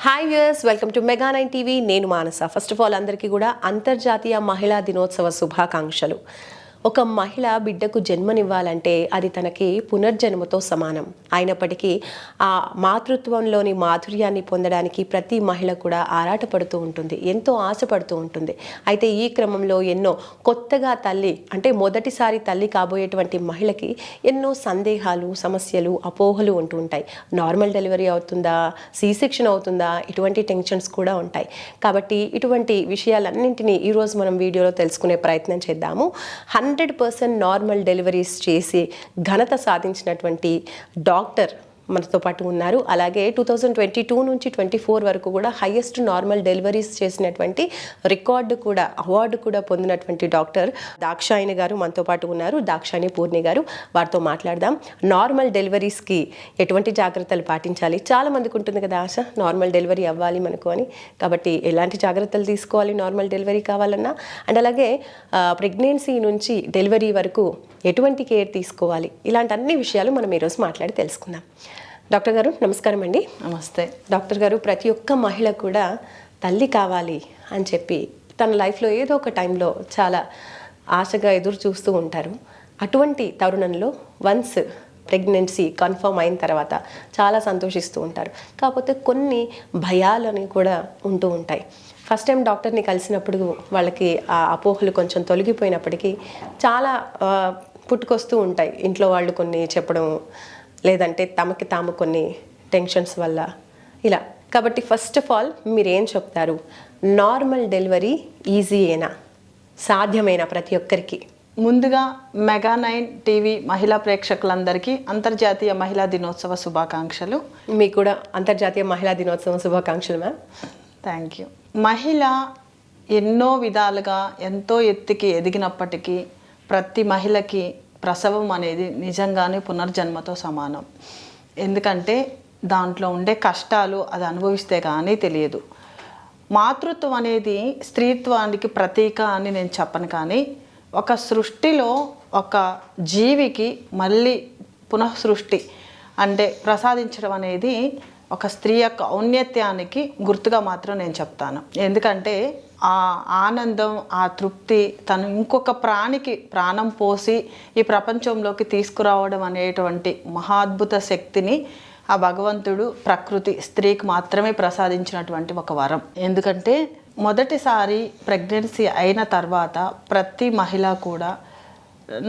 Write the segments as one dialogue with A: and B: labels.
A: Hi viewers, welcome to mega 9 TV. నేను మానస. First of all అందరికీ కూడా అంతర్జాతీయ మహిళా దినోత్సవ శుభాకాంక్షలు. ఒక మహిళ బిడ్డకు జన్మనివ్వాలంటే అది తనకి పునర్జన్మతో సమానం. అయినప్పటికీ ఆ మాతృత్వంలోని మాధుర్యాన్ని పొందడానికి ప్రతి మహిళ కూడా ఆరాటపడుతూ ఉంటుంది, ఎంతో ఆశపడుతూ ఉంటుంది. అయితే ఈ క్రమంలో ఎన్నో కొత్తగా తల్లి అంటే మొదటిసారి తల్లి కాబోయేటువంటి మహిళకి ఎన్నో సందేహాలు, సమస్యలు, అపోహలు ఉంటూ ఉంటాయి. నార్మల్ డెలివరీ అవుతుందా, సి సెక్షన్ అవుతుందా, ఇటువంటి టెన్షన్స్ కూడా ఉంటాయి. కాబట్టి ఇటువంటి విషయాలన్నింటినీ ఈరోజు మనం వీడియోలో తెలుసుకునే ప్రయత్నం చేద్దాము. 100% నార్మల్ డెలివరీస్ చేసి ఘనత సాధించినటువంటి డాక్టర్ మనతో పాటు ఉన్నారు. అలాగే 2022 నుంచి 24 వరకు కూడా హైయెస్ట్ నార్మల్ డెలివరీస్ చేసినటువంటి రికార్డు కూడా, అవార్డు కూడా పొందినటువంటి డాక్టర్ దాక్షాయిని గారు మనతో పాటు ఉన్నారు. దాక్షాయిని పూర్ణి గారు, వారితో మాట్లాడదాం. నార్మల్ డెలివరీస్కి ఎటువంటి జాగ్రత్తలు పాటించాలి? చాలా మందికి ఉంటుంది కదా ఆశ, నార్మల్ డెలివరీ అవ్వాలి మనకు అని. కాబట్టి ఎలాంటి జాగ్రత్తలు తీసుకోవాలి నార్మల్ డెలివరీ కావాలన్నా, అండ్ అలాగే ప్రెగ్నెన్సీ నుంచి డెలివరీ వరకు ఎటువంటి కేర్ తీసుకోవాలి, ఇలాంటి అన్ని విషయాలు మనం ఈరోజు మాట్లాడి తెలుసుకుందాం. డాక్టర్ గారు నమస్కారం అండి.
B: నమస్తే.
A: డాక్టర్ గారు, ప్రతి ఒక్క మహిళ కూడా తల్లి కావాలి అని చెప్పి తన లైఫ్లో ఏదో ఒక టైంలో చాలా ఆశగా ఎదురు చూస్తూ ఉంటారు. అటువంటి తరుణంలో వన్స్ ప్రెగ్నెన్సీ కన్ఫర్మ్ అయిన తర్వాత చాలా సంతోషిస్తూ ఉంటారు. కాకపోతే కొన్ని భయాలని కూడా ఉంటూ ఉంటాయి. ఫస్ట్ టైం డాక్టర్ని కలిసినప్పుడు వాళ్ళకి ఆ అపోహలు కొంచెం తొలగిపోయినప్పటికీ చాలా పుట్టుకొస్తూ ఉంటాయి. ఇంట్లో వాళ్ళు కొన్ని చెప్పడం, లేదంటే తమకి తాము కొన్ని టెన్షన్స్ వల్ల ఇలా. కాబట్టి ఫస్ట్ ఆఫ్ ఆల్ మీరేం చెప్తారు? నార్మల్ డెలివరీ ఈజీయేనా, సాధ్యమేనా ప్రతి ఒక్కరికి?
B: ముందుగా మెగా 9 టీవీ మహిళా ప్రేక్షకులందరికీ అంతర్జాతీయ మహిళా దినోత్సవ శుభాకాంక్షలు.
A: మీకు కూడా అంతర్జాతీయ మహిళా దినోత్సవం శుభాకాంక్షలు మ్యామ్.
B: Thank you. మహిళ ఎన్నో విధాలుగా ఎంతో ఎత్తుకి ఎదిగినప్పటికీ ప్రతి మహిళకి ప్రసవం అనేది నిజంగానే పునర్జన్మతో సమానం. ఎందుకంటే దాంట్లో ఉండే కష్టాలు అది అనుభవిస్తే కానీ తెలియదు. మాతృత్వం అనేది స్త్రీత్వానికి ప్రతీక అని నేను చెప్పను, కానీ ఒక సృష్టిలో ఒక జీవికి మళ్ళీ పునఃసృష్టి అంటే ప్రసాదించడం అనేది ఒక స్త్రీ యొక్క ఔన్నత్యానికి గుర్తుగా మాత్రం నేను చెప్తాను. ఎందుకంటే ఆ ఆనందం, ఆ తృప్తి తను ఇంకొక ప్రాణికి ప్రాణం పోసి ఈ ప్రపంచంలోకి తీసుకురావడం అనేటువంటి మహాద్భుత శక్తిని ఆ భగవంతుడు, ప్రకృతి స్త్రీకి మాత్రమే ప్రసాదించినటువంటి ఒక వరం. ఎందుకంటే మొదటిసారి ప్రెగ్నెన్సీ అయిన తర్వాత ప్రతి మహిళ కూడా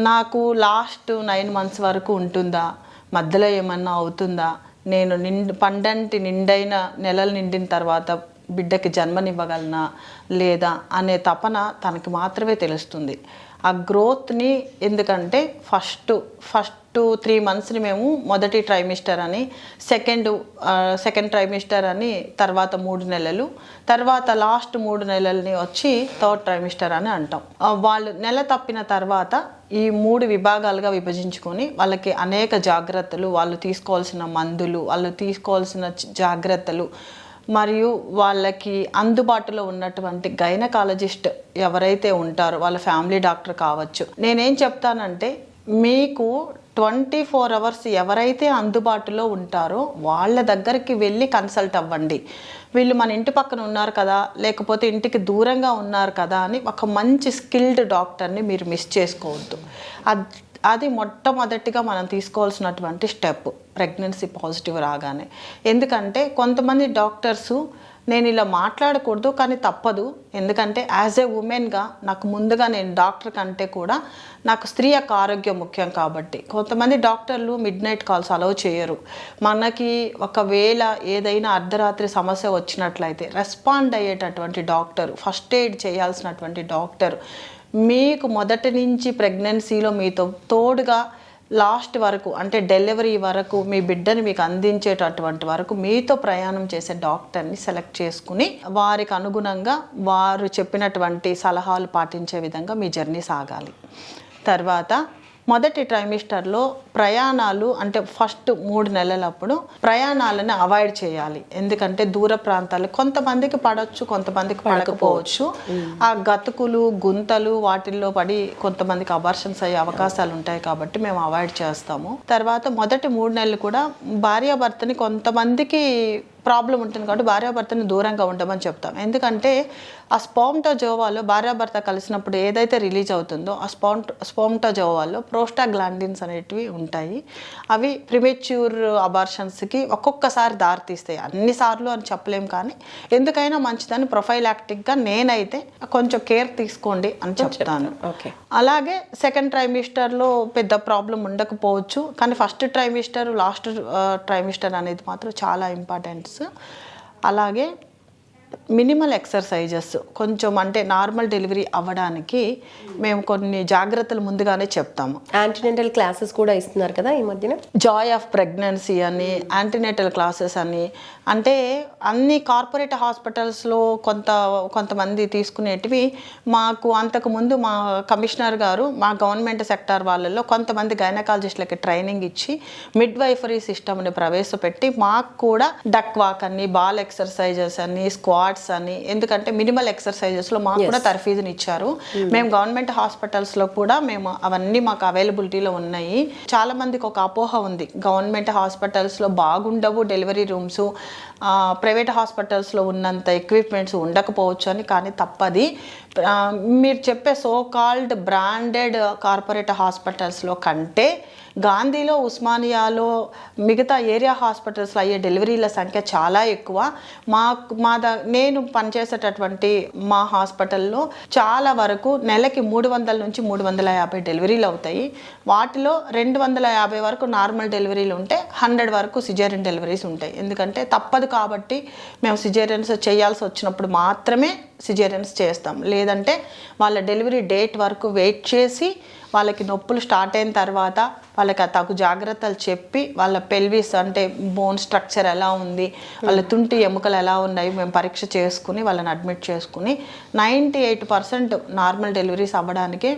B: నాకు లాస్ట్ 9 months వరకు ఉంటుందా, మధ్యలో ఏమన్నా అవుతుందా, నేను పండంటి నిండైన నెలలు నిండిన తర్వాత బిడ్డకి జన్మనివ్వగలనా లేదా అనే తపన తనకి మాత్రమే తెలుస్తుంది. ఆ గ్రోత్ని, ఎందుకంటే ఫస్ట్ 3 monthsని మేము మొదటి ట్రైమిస్టర్ అని, సెకండ్ ట్రైమిస్టర్ అని, తర్వాత 3 నెలలు, తర్వాత లాస్ట్ 3 నెలల్ని వచ్చి థర్డ్ ట్రైమిస్టర్ అని అంటాం. వాళ్ళు నెల తప్పిన తర్వాత ఈ 3 విభాగాలుగా విభజించుకొని వాళ్ళకి అనేక జాగ్రత్తలు, వాళ్ళు తీసుకోవాల్సిన మందులు, వాళ్ళు తీసుకోవాల్సిన జాగ్రత్తలు, మరియు వాళ్ళకి అందుబాటులో ఉన్నటువంటి గైనకాలజిస్ట్ ఎవరైతే ఉంటారో వాళ్ళ ఫ్యామిలీ డాక్టర్ కావచ్చు. నేనేం చెప్తానంటే, మీకు 24 hours ఎవరైతే అందుబాటులో ఉంటారో వాళ్ళ దగ్గరికి వెళ్ళి కన్సల్ట్ అవ్వండి. వీళ్ళు మన ఇంటి పక్కన ఉన్నారు కదా, లేకపోతే ఇంటికి దూరంగా ఉన్నారు కదా అని ఒక మంచి స్కిల్డ్ డాక్టర్ని మీరు మిస్ చేసుకోవద్దు. అది మొట్టమొదటిగా మనం తీసుకోవాల్సినటువంటి స్టెప్ ప్రెగ్నెన్సీ పాజిటివ్ రాగానే. ఎందుకంటే కొంతమంది డాక్టర్సు నేను ఇలా మాట్లాడకూడదు కానీ తప్పదు, ఎందుకంటే యాజ్ ఏ ఉమెన్గా నాకు ముందుగా నేను డాక్టర్ కంటే కూడా నాకు స్త్రీ యొక్క ఆరోగ్యం ముఖ్యం కాబట్టి కొంతమంది డాక్టర్లు మిడ్నైట్ కాల్స్ అలౌ చేయరు. మనకి ఒకవేళ ఏదైనా అర్ధరాత్రి సమస్య వచ్చినట్లయితే రెస్పాండ్ అయ్యేటటువంటి డాక్టర్, ఫస్ట్ ఎయిడ్ చేయాల్సినటువంటి డాక్టర్ మీకు మొదటి నుంచి ప్రెగ్నెన్సీలో మీతో తోడుగా లాస్ట్ వరకు అంటే డెలివరీ వరకు మీ బిడ్డని మీకు అందించేటటువంటి వరకు మీతో ప్రయాణం చేసే డాక్టర్ని సెలెక్ట్ చేసుకుని వారికి అనుగుణంగా వారు చెప్పినటువంటి సలహాలు పాటించే విధంగా మీ జర్నీ సాగాలి. తర్వాత మొదటి ట్రైమిస్టర్లో ప్రయాణాలు అంటే ఫస్ట్ 3 నెలలప్పుడు ప్రయాణాలను అవాయిడ్ చేయాలి. ఎందుకంటే దూర ప్రాంతాలు కొంతమందికి పడవచ్చు, కొంతమందికి పడకపోవచ్చు. ఆ గతుకులు, గుంతలు వాటిల్లో పడి కొంతమందికి అబార్షన్స్ అయ్యే అవకాశాలు ఉంటాయి కాబట్టి మేము అవాయిడ్ చేస్తాము. తర్వాత మొదటి 3 నెలలు కూడా భార్యాభర్తని కొంతమందికి ప్రాబ్లం ఉంటుంది కాబట్టి భార్యాభర్తని దూరంగా ఉండమని చెప్తాం. ఎందుకంటే ఆ స్పర్మటోజోవాలో భార్యాభర్త కలిసినప్పుడు ఏదైతే రిలీజ్ అవుతుందో ఆ స్పర్మటోజోవాలో ప్రోస్టాగ్లాండిన్స్ అనేటివి ఉంటాయి. అవి ప్రిమెచ్యూర్ అబార్షన్స్కి ఒక్కొక్కసారి దారితీస్తాయి. అన్నిసార్లు అని చెప్పలేం, కానీ ఎందుకైనా మంచిదని ప్రొఫైలాక్టిక్గా నేనైతే కొంచెం కేర్ తీసుకోండి అని చెప్తాను. అలాగే సెకండ్ ట్రైమిస్టర్లో పెద్ద ప్రాబ్లం ఉండకపోవచ్చు, కానీ ఫస్ట్ ట్రైమిస్టర్ లాస్ట్ ట్రైమిస్టర్ అనేది మాత్రం చాలా ఇంపార్టెంట్స్. అలాగే మినిమల్ ఎక్సర్సైజెస్ కొంచెం అంటే నార్మల్ డెలివరీ అవ్వడానికి మేము కొన్ని జాగ్రత్తలు ముందుగానే చెప్తాము.
A: యాంటీనెటల్ క్లాసెస్ కూడా ఇస్తున్నారు కదా ఈ మధ్యన,
B: జాయ్ ఆఫ్ ప్రెగ్నెన్సీ అని, యాంటీనెటల్ క్లాసెస్ అని. అంటే అన్ని కార్పొరేట్ హాస్పిటల్స్లో కొంతమంది తీసుకునేటివి మాకు అంతకుముందు మా కమిషనర్ గారు మా గవర్నమెంట్ సెక్టార్ వాళ్ళల్లో కొంతమంది గైనకాలజిస్టులకి ట్రైనింగ్ ఇచ్చి మిడ్వైఫరీ సిస్టమ్ని ప్రవేశపెట్టి మాకు కూడా డక్ వాక్ అని, బాల్ ఎక్సర్సైజెస్ అని, స్క్వాట్స్ అని, ఎందుకంటే మినిమల్ ఎక్సర్సైజెస్లో మాకు కూడా తర్ఫీదుని ఇచ్చారు. మేము గవర్నమెంట్ హాస్పిటల్స్లో కూడా మేము అవన్నీ మాకు అవైలబిలిటీలో ఉన్నాయి. చాలా మందికి ఒక అపోహ ఉంది, గవర్నమెంట్ హాస్పిటల్స్లో బాగుండవు డెలివరీ రూమ్స్, ప్రైవేట్ హాస్పిటల్స్లో ఉన్నంత ఎక్విప్మెంట్స్ ఉండకపోవచ్చు అని. కానీ తప్పది. మీరు చెప్పే సో కాల్డ్ బ్రాండెడ్ కార్పొరేట్ హాస్పిటల్స్లో కంటే గాంధీలో, ఉస్మానియాలో, మిగతా ఏరియా హాస్పిటల్స్లో అయ్యే డెలివరీల సంఖ్య చాలా ఎక్కువ. నేను పనిచేసేటటువంటి మా హాస్పిటల్లో చాలా వరకు నెలకి 300 నుంచి 350 డెలివరీలు అవుతాయి. వాటిలో 250 వరకు నార్మల్ డెలివరీలు ఉంటే 100 వరకు సిజేరియన్ డెలివరీస్ ఉంటాయి. ఎందుకంటే తప్పదు కాబట్టి మేము సిజేరియన్స్ చేయాల్సి వచ్చినప్పుడు మాత్రమే సిజేరియన్స్ చేస్తాం. లేదంటే వాళ్ళ డెలివరీ డేట్ వరకు వెయిట్ చేసి వాళ్ళకి నొప్పులు స్టార్ట్ అయిన తర్వాత వాళ్ళకి తగు జాగ్రత్తలు చెప్పి వాళ్ళ పెల్విస్ అంటే బోన్ స్ట్రక్చర్ ఎలా ఉంది, వాళ్ళ తుంటి ఎముకలు ఎలా ఉన్నాయి మేము పరీక్ష చేసుకుని వాళ్ళని అడ్మిట్ చేసుకుని 98% నార్మల్ డెలివరీస్ అవ్వడానికి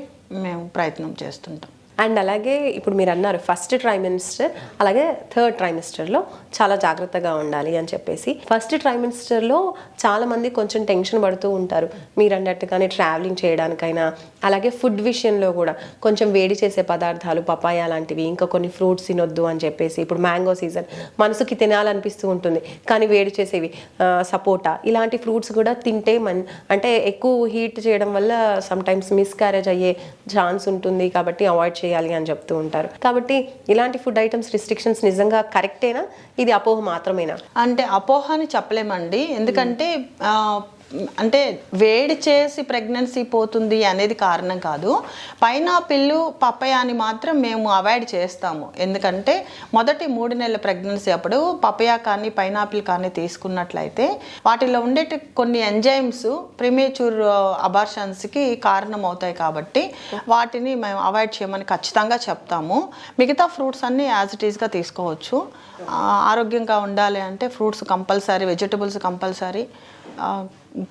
B: మేము ప్రయత్నం చేస్తుంటాం.
A: అండ్ అలాగే ఇప్పుడు మీరు అన్నారు ఫస్ట్ ట్రైమిస్టర్ అలాగే థర్డ్ ట్రైమిస్టర్లో చాలా జాగ్రత్తగా ఉండాలి అని చెప్పేసి. ఫస్ట్ ట్రైమిస్టర్లో చాలామంది కొంచెం టెన్షన్ పడుతూ ఉంటారు, మీరు అన్నట్టుగానే ట్రావెలింగ్ చేయడానికైనా, అలాగే ఫుడ్ విషయంలో కూడా కొంచెం వేడి చేసే పదార్థాలు, పపాయ లాంటివి, ఇంకా కొన్ని ఫ్రూట్స్ తినొద్దు అని చెప్పేసి. ఇప్పుడు మ్యాంగో సీజన్, మనసుకి తినాలనిపిస్తూ ఉంటుంది కానీ వేడి చేసేవి సపోటా ఇలాంటి ఫ్రూట్స్ కూడా తింటే అంటే ఎక్కువ హీట్ చేయడం వల్ల సమ్టైమ్స్ మిస్క్యారేజ్ అయ్యే ఛాన్స్ ఉంటుంది కాబట్టి అవాయిడ్ చేయాలి అని చెప్తూ ఉంటారు. కాబట్టి ఇలాంటి ఫుడ్ ఐటమ్స్ రిస్ట్రిక్షన్స్ నిజంగా కరెక్టేనా, ఇది అపోహ మాత్రమేనా?
B: అంటే అపోహ అని చెప్పలేమండి. ఎందుకంటే అంటే వేడి చేసి ప్రెగ్నెన్సీ పోతుంది అనేది కారణం కాదు. పైనాపిల్, పపయాని మాత్రం మేము అవాయిడ్ చేస్తాము. ఎందుకంటే మొదటి 3 నెలల ప్రెగ్నెన్సీ అప్పుడు పపయా కానీ పైనాపిల్ కానీ తీసుకున్నట్లయితే వాటిలో ఉండే కొన్ని ఎంజైమ్స్ ప్రిమేచ్యూర్ అబార్షన్స్కి కారణం అవుతాయి కాబట్టి వాటిని మేము అవాయిడ్ చేయమని ఖచ్చితంగా చెప్తాము. మిగతా ఫ్రూట్స్ అన్నీ యాజ్ ఇట్ ఈస్గా తీసుకోవచ్చు. ఆరోగ్యంగా ఉండాలి అంటే fruits compulsory, vegetables compulsory,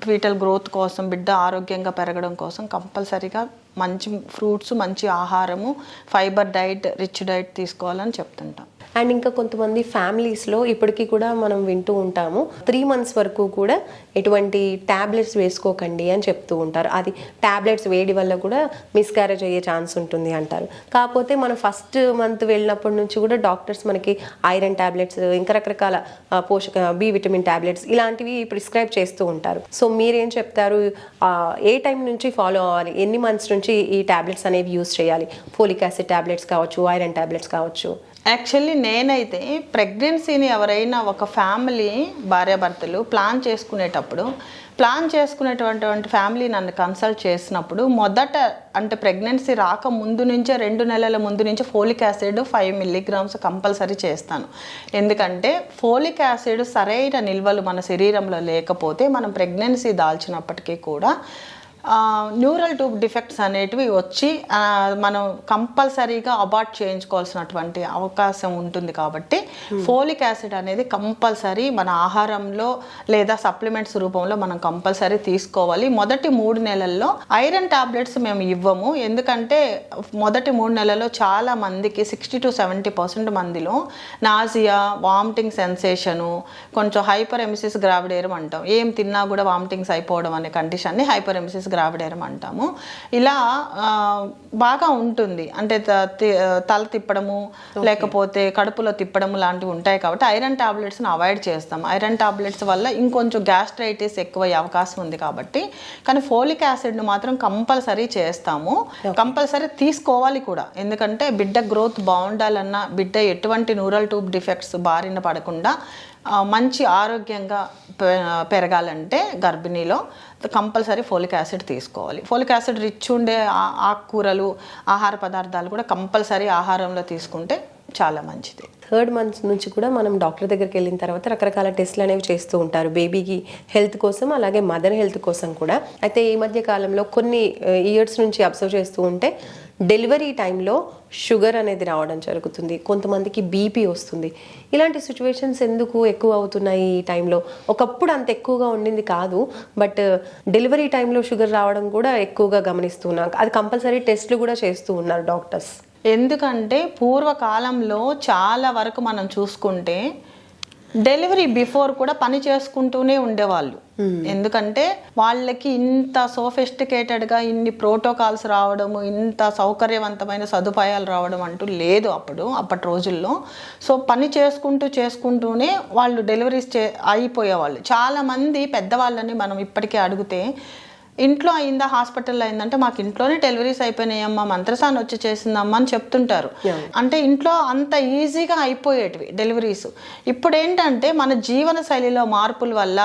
B: fetal growth కోసం, బిడ్డ ఆరోగ్యంగా పెరగడం కోసం కంపల్సరీగా మంచి ఫ్రూట్స్, మంచి ఆహారము, ఫైబర్ డైట్, రిచ్ డైట్ తీసుకోవాలని చెప్తుంటాం.
A: అండ్ ఇంకా కొంతమంది ఫ్యామిలీస్లో ఇప్పటికీ కూడా మనం వింటూ ఉంటాము 3 months వరకు కూడా ఎటువంటి ట్యాబ్లెట్స్ వేసుకోకండి అని చెప్తూ ఉంటారు. అది ట్యాబ్లెట్స్ వేడి వల్ల కూడా మిస్క్యారేజ్ అయ్యే ఛాన్స్ ఉంటుంది అంటారు. కాకపోతే మనం ఫస్ట్ మంత్ వెళ్ళినప్పటి నుంచి కూడా డాక్టర్స్ మనకి ఐరన్ ట్యాబ్లెట్స్, ఇంకా రకరకాల బి విటమిన్ ట్యాబ్లెట్స్ ఇలాంటివి ప్రిస్క్రైబ్ చేస్తూ ఉంటారు. సో మీరేం చెప్తారు, ఏ టైం నుంచి ఫాలో అవ్వాలి, ఎన్ని మంత్స్ నుంచి ఈ ట్యాబ్లెట్స్ అనేవి యూజ్ చేయాలి? ఫోలిక్ యాసిడ్ ట్యాబ్లెట్స్ కావచ్చు, ఐరన్ ట్యాబ్లెట్స్ కావచ్చు.
B: యాక్చువల్లీ నేనైతే ప్రెగ్నెన్సీని ఎవరైనా ఒక ఫ్యామిలీ భార్యాభర్తలు ప్లాన్ చేసుకునేటువంటి ఫ్యామిలీ నన్ను కన్సల్ట్ చేసినప్పుడు మొదట అంటే ప్రెగ్నెన్సీ రాక ముందు నుంచే 2 నెలల ముందు నుంచే ఫోలిక్ యాసిడ్ 5 mg కంపల్సరీ చేస్తాను. ఎందుకంటే ఫోలిక్ యాసిడ్ సరైన నిల్వలు మన శరీరంలో లేకపోతే మనం ప్రెగ్నెన్సీ దాల్చినప్పటికీ కూడా న్యూరల్ ట్యూబ్ డిఫెక్ట్స్ అనేటివి వచ్చి మనం కంపల్సరీగా అబార్ట్ చేయించుకోవాల్సినటువంటి అవకాశం ఉంటుంది. కాబట్టి ఫోలిక్ యాసిడ్ అనేది కంపల్సరీ మన ఆహారంలో లేదా సప్లిమెంట్స్ రూపంలో మనం కంపల్సరీ తీసుకోవాలి. మొదటి 3 నెలల్లో ఐరన్ టాబ్లెట్స్ మేము ఇవ్వము. ఎందుకంటే మొదటి 3 నెలల్లో చాలా మందికి 60 to 70% మందిలో నాజియా, వామిటింగ్ సెన్సేషను, కొంచెం హైపర్ ఎమిసిస్ గ్రావిడేరం అంటాం, ఏం తిన్నా కూడా వామిటింగ్స్ అయిపోవడం అనే కండిషన్ని హైపర్ ఎమిసిస్ గ్రావిడేరం అంటాము. ఇలా బాగా ఉంటుంది. అంటే తల తిప్పడము లేకపోతే కడుపులో తిప్పడము లాంటివి ఉంటాయి కాబట్టి ఐరన్ టాబ్లెట్స్ని అవాయిడ్ చేస్తాం. ఐరన్ టాబ్లెట్స్ వల్ల ఇంకొంచెం గ్యాస్ట్రైటిస్ ఎక్కువ అవకాశం ఉంది కాబట్టి. కానీ ఫోలిక్ యాసిడ్ను మాత్రం కంపల్సరీ చేస్తాము, కంపల్సరీ తీసుకోవాలి కూడా. ఎందుకంటే బిడ్డ గ్రోత్ బాగుండాలన్నా, బిడ్డ ఎటువంటి న్యూరల్ ట్యూబ్ డిఫెక్ట్స్ బారిన పడకుండా మంచి ఆరోగ్యంగా పెరగాలంటే గర్భిణీలో కంపల్సరీ ఫోలిక్ యాసిడ్ తీసుకోవాలి. ఫోలిక్ యాసిడ్ రిచ్ ఉండే ఆకుకూరలు, ఆహార పదార్థాలు కూడా కంపల్సరీ ఆహారంలో తీసుకుంటే చాలా మంచిది.
A: 3rd మంత్ నుంచి కూడా మనం డాక్టర్ దగ్గరికి వెళ్ళిన తర్వాత రకరకాల టెస్ట్లు అనేవి చేస్తూ ఉంటారు, బేబీకి హెల్త్ కోసం, అలాగే మదర్ హెల్త్ కోసం కూడా. అయితే ఈ మధ్య కాలంలో కొన్ని ఇయర్స్ నుంచి అబ్జర్వ్ చేస్తూ ఉంటే డెలివరీ టైంలో షుగర్ అనేది రావడం జరుగుతుంది, కొంతమందికి బీపీ వస్తుంది. ఇలాంటి సిచ్యువేషన్స్ ఎందుకు ఎక్కువ అవుతున్నాయి ఈ టైంలో? ఒకప్పుడు అంత ఎక్కువగా ఉండింది కాదు, బట్ డెలివరీ టైంలో షుగర్ రావడం కూడా ఎక్కువగా గమనిస్తున్నాం. అది కంపల్సరీ టెస్ట్లు కూడా చేస్తూ ఉన్నారు డాక్టర్స్.
B: ఎందుకంటే పూర్వకాలంలో చాలా వరకు మనం చూసుకుంటే డెలివరీ బిఫోర్ కూడా పని చేసుకుంటూనే ఉండేవాళ్ళు. ఎందుకంటే వాళ్ళకి ఇంత సోఫిస్టికేటెడ్గా ఇన్ని ప్రోటోకాల్స్ రావడము, ఇంత సౌకర్యవంతమైన సదుపాయాలు రావడం అంటూ లేదు అప్పటి రోజుల్లో. సో పని చేసుకుంటూనే వాళ్ళు డెలివరీస్ అయిపోయేవాళ్ళు. చాలామంది పెద్దవాళ్ళని మనం ఇప్పటికే అడిగితే ఇంట్లో అయిందా హాస్పిటల్లో అయిందంటే మాకు ఇంట్లోనే డెలివరీస్ అయిపోయినాయమ్మా, మంత్రసాన్ని వచ్చి చేసిందమ్మా అని చెప్తుంటారు. అంటే ఇంట్లో అంత ఈజీగా అయిపోయేటివి డెలివరీస్. ఇప్పుడు ఏంటంటే మన జీవన శైలిలో మార్పుల వల్ల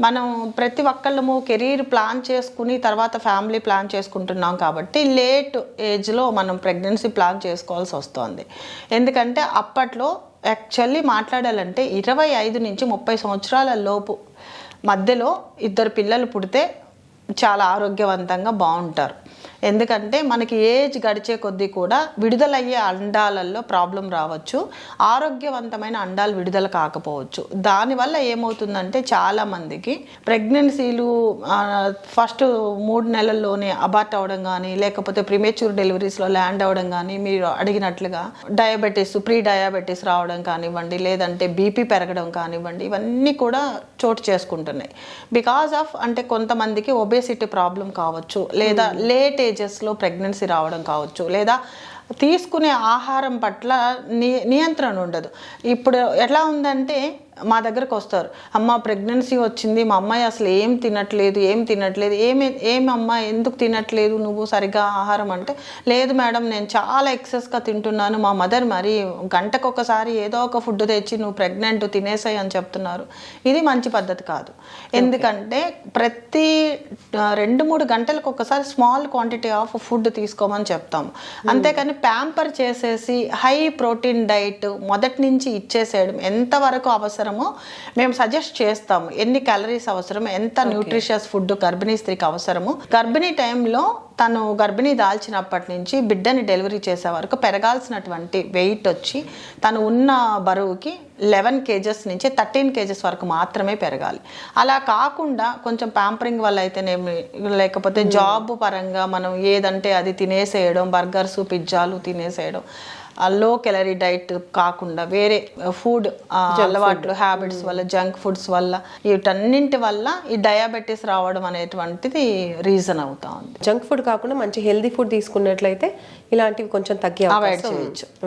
B: మనం ప్రతి ఒక్కళ్ళము కెరీర్ ప్లాన్ చేసుకుని తర్వాత ఫ్యామిలీ ప్లాన్ చేసుకుంటున్నాం కాబట్టి లేట్ ఏజ్లో మనం ప్రెగ్నెన్సీ ప్లాన్ చేసుకోవాల్సి వస్తుంది. ఎందుకంటే అప్పట్లో యాక్చువల్లీ మాట్లాడాలంటే 25 నుంచి 30 సంవత్సరాల లోపు మధ్యలో 2 పిల్లలు పుడితే చాలా ఆరోగ్యవంతంగా బాగుంటారు. ఎందుకంటే మనకి ఏజ్ గడిచే కొద్దీ కూడా విడుదలయ్యే అండాలలో ప్రాబ్లం రావచ్చు, ఆరోగ్యవంతమైన అండాలు విడుదల కాకపోవచ్చు. దానివల్ల ఏమవుతుందంటే చాలామందికి ప్రెగ్నెన్సీలు ఫస్ట్ 3 నెలల్లోనే అబార్ట్ అవ్వడం కానీ, లేకపోతే ప్రీమేచ్యూర్ డెలివరీస్లో ల్యాండ్ అవ్వడం కానీ, మీరు అడిగినట్లుగా డయాబెటీస్, ప్రీ డయాబెటీస్ రావడం కానివ్వండి, లేదంటే బీపీ పెరగడం కానివ్వండి, ఇవన్నీ కూడా చోటు చేసుకుంటున్నాయి. బికాజ్ ఆఫ్ అంటే కొంతమందికి ఒబేసిటీ ప్రాబ్లం కావచ్చు, లేదా లేట్ ఏజెస్లో ప్రెగ్నెన్సీ రావడం కావచ్చు, లేదా తీసుకునే ఆహారం పట్ల నియంత్రణ ఉండదు. ఇప్పుడు ఎట్లా ఉందంటే మా దగ్గరకు వస్తారు, అమ్మ ప్రెగ్నెన్సీ వచ్చింది, మా అమ్మాయి అసలు ఏం తినట్లేదు, ఏమమ్మా ఎందుకు తినట్లేదు నువ్వు సరిగ్గా ఆహారం అంటే, లేదు మేడం నేను చాలా ఎక్సెస్గా తింటున్నాను, మా మదర్ మరి గంటకొకసారి ఏదో ఒక ఫుడ్ తెచ్చి నువ్వు ప్రెగ్నెంట్ తినేసాయి అని చెప్తున్నారు. ఇది మంచి పద్ధతి కాదు. ఎందుకంటే ప్రతి 2-3 గంటలకు ఒకసారి స్మాల్ క్వాంటిటీ ఆఫ్ ఫుడ్ తీసుకోమని చెప్తాము. అంతేకాని ప్యాంపర్ చేసేసి హై ప్రోటీన్ డైట్ మొదటి నుంచి ఇచ్చేసేయడం ఎంతవరకు అవసరమో మేము సజెస్ట్ చేస్తాము. ఎన్ని క్యాలరీస్ అవసరం, ఎంత న్యూట్రిషియస్ ఫుడ్ గర్భిణీ స్త్రీకి అవసరము, గర్భిణీ టైంలో తను గర్భిణీ దాల్చినప్పటి నుంచి బిడ్డని డెలివరీ చేసే వరకు పెరగాల్సినటువంటి వెయిట్ వచ్చి తను ఉన్న బరువుకి 11 kgs నుంచి 13 kgs వరకు మాత్రమే పెరగాలి. అలా కాకుండా కొంచెం ప్యాంపరింగ్ వల్ల అయితేనేమి, లేకపోతే జాబ్ పరంగా మనం ఏదంటే అది తినేసేయడం, బర్గర్స్ పిజ్జాలు తినేసేయడం, లో క్యాలరీ డైట్ కాకుండా వేరే ఫుడ్ అలవాట్లు హ్యాబిట్స్ వల్ల, జంక్ ఫుడ్స్ వల్ల, వీటన్నింటి వల్ల ఈ డయాబెటీస్ రావడం అనేటువంటిది రీజన్ అవుతా ఉంది.
A: జంక్ ఫుడ్ కాకుండా మంచి హెల్దీ ఫుడ్ తీసుకున్నట్లయితే ఇలాంటివి కొంచెం తగ్గే అవకాశం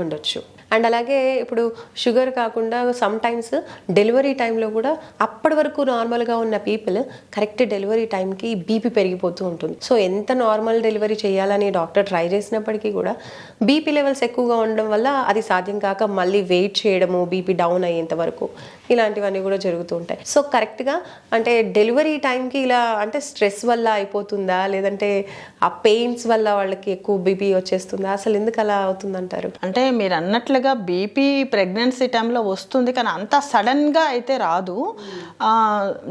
A: ఉండొచ్చు. అండ్ అలాగే ఇప్పుడు షుగర్ కాకుండా సమ్ టైమ్స్ డెలివరీ టైంలో కూడా అప్పటి వరకు నార్మల్గా ఉన్న పీపుల్ కరెక్ట్ డెలివరీ టైంకి బీపీ పెరిగిపోతూ ఉంటుంది. సో ఎంత నార్మల్ డెలివరీ చేయాలని డాక్టర్ ట్రై చేసినప్పటికీ కూడా బీపీ లెవెల్స్ ఎక్కువగా ఉండడం వల్ల అది సాధ్యం కాక మళ్ళీ వెయిట్ చేయడము, బీపీ డౌన్ అయ్యేంత వరకు ఇలాంటివన్నీ కూడా జరుగుతూ ఉంటాయి. సో కరెక్ట్గా అంటే డెలివరీ టైంకి ఇలా అంటే స్ట్రెస్ వల్ల అయిపోతుందా, లేదంటే ఆ పెయిన్స్ వల్ల వాళ్ళకి ఎక్కువ బీపీ వచ్చేస్తుందా, అసలు ఎందుకు అలా అవుతుందంటారు?
B: అంటే మీరు అన్నట్లుగా బీపీ ప్రెగ్నెన్సీ టైంలో వస్తుంది, కానీ అంత సడన్గా అయితే రాదు.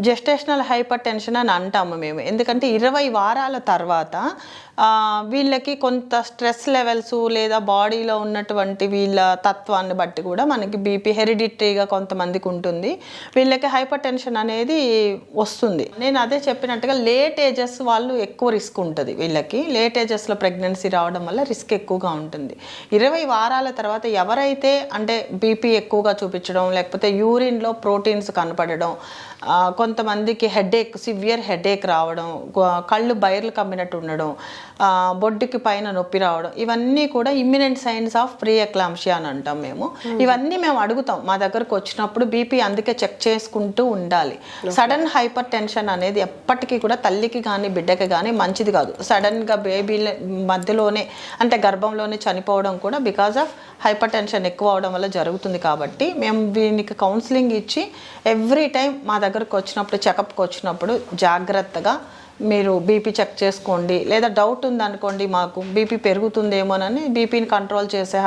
B: జెస్టేషనల్ హైపర్ టెన్షన్ అని అంటాము మేము. ఎందుకంటే 20 వారాల తర్వాత వీళ్ళకి కొంత స్ట్రెస్ లెవెల్స్ లేదా బాడీలో ఉన్నటువంటి వీళ్ళ తత్వాన్ని బట్టి కూడా మనకి బీపీ హెరిడిటరీగా కొంతమందికి ఉంటుంది. ఉంటుంది, వీళ్ళకి హైపర్ టెన్షన్ అనేది వస్తుంది. నేను అదే చెప్పినట్టుగా లేట్ ఏజెస్ వాళ్ళు ఎక్కువ రిస్క్ ఉంటుంది. వీళ్ళకి లేట్ ఏజెస్లో ప్రెగ్నెన్సీ రావడం వల్ల రిస్క్ ఎక్కువగా ఉంటుంది. 20 వారాల తర్వాత ఎవరైతే అంటే బీపీ ఎక్కువగా చూపించడం, లేకపోతే యూరిన్లో ప్రోటీన్స్ కనపడడం, కొంతమందికి హెడేక్, సివియర్ హెడేక్ రావడం, కళ్ళు బైర్లు కమ్మినట్టు ఉండడం, బొడ్డుకి పైన నొప్పి రావడం, ఇవన్నీ కూడా ఇమ్మినెంట్ సైన్స్ ఆఫ్ ప్రీ ఎక్లాంప్షియా అని అంటాం మేము. ఇవన్నీ మేము అడుగుతాం మా దగ్గరకు వచ్చినప్పుడు. బీపీ అందుకే చెక్ చేసుకుంటూ ఉండాలి. సడన్ హైపర్ టెన్షన్ అనేది ఎప్పటికీ కూడా తల్లికి కానీ బిడ్డకి కానీ మంచిది కాదు. సడన్గా బేబీ మధ్యలోనే అంటే గర్భంలోనే చనిపోవడం కూడా బికాజ్ ఆఫ్ హైపర్ టెన్షన్ ఎక్కువ అవడం వల్ల జరుగుతుంది. కాబట్టి మేము దీనికి కౌన్సిలింగ్ ఇచ్చి ఎవ్రీ టైం మా దగ్గరకు వచ్చినప్పుడు, చెకప్కి వచ్చినప్పుడు జాగ్రత్తగా మీరు బీపీ చెక్ చేసుకోండి. లేదా డౌట్ ఉందనుకోండి, మాకు బీపీ పెరుగుతుందేమోనని బీపీని కంట్రోల్ చేసే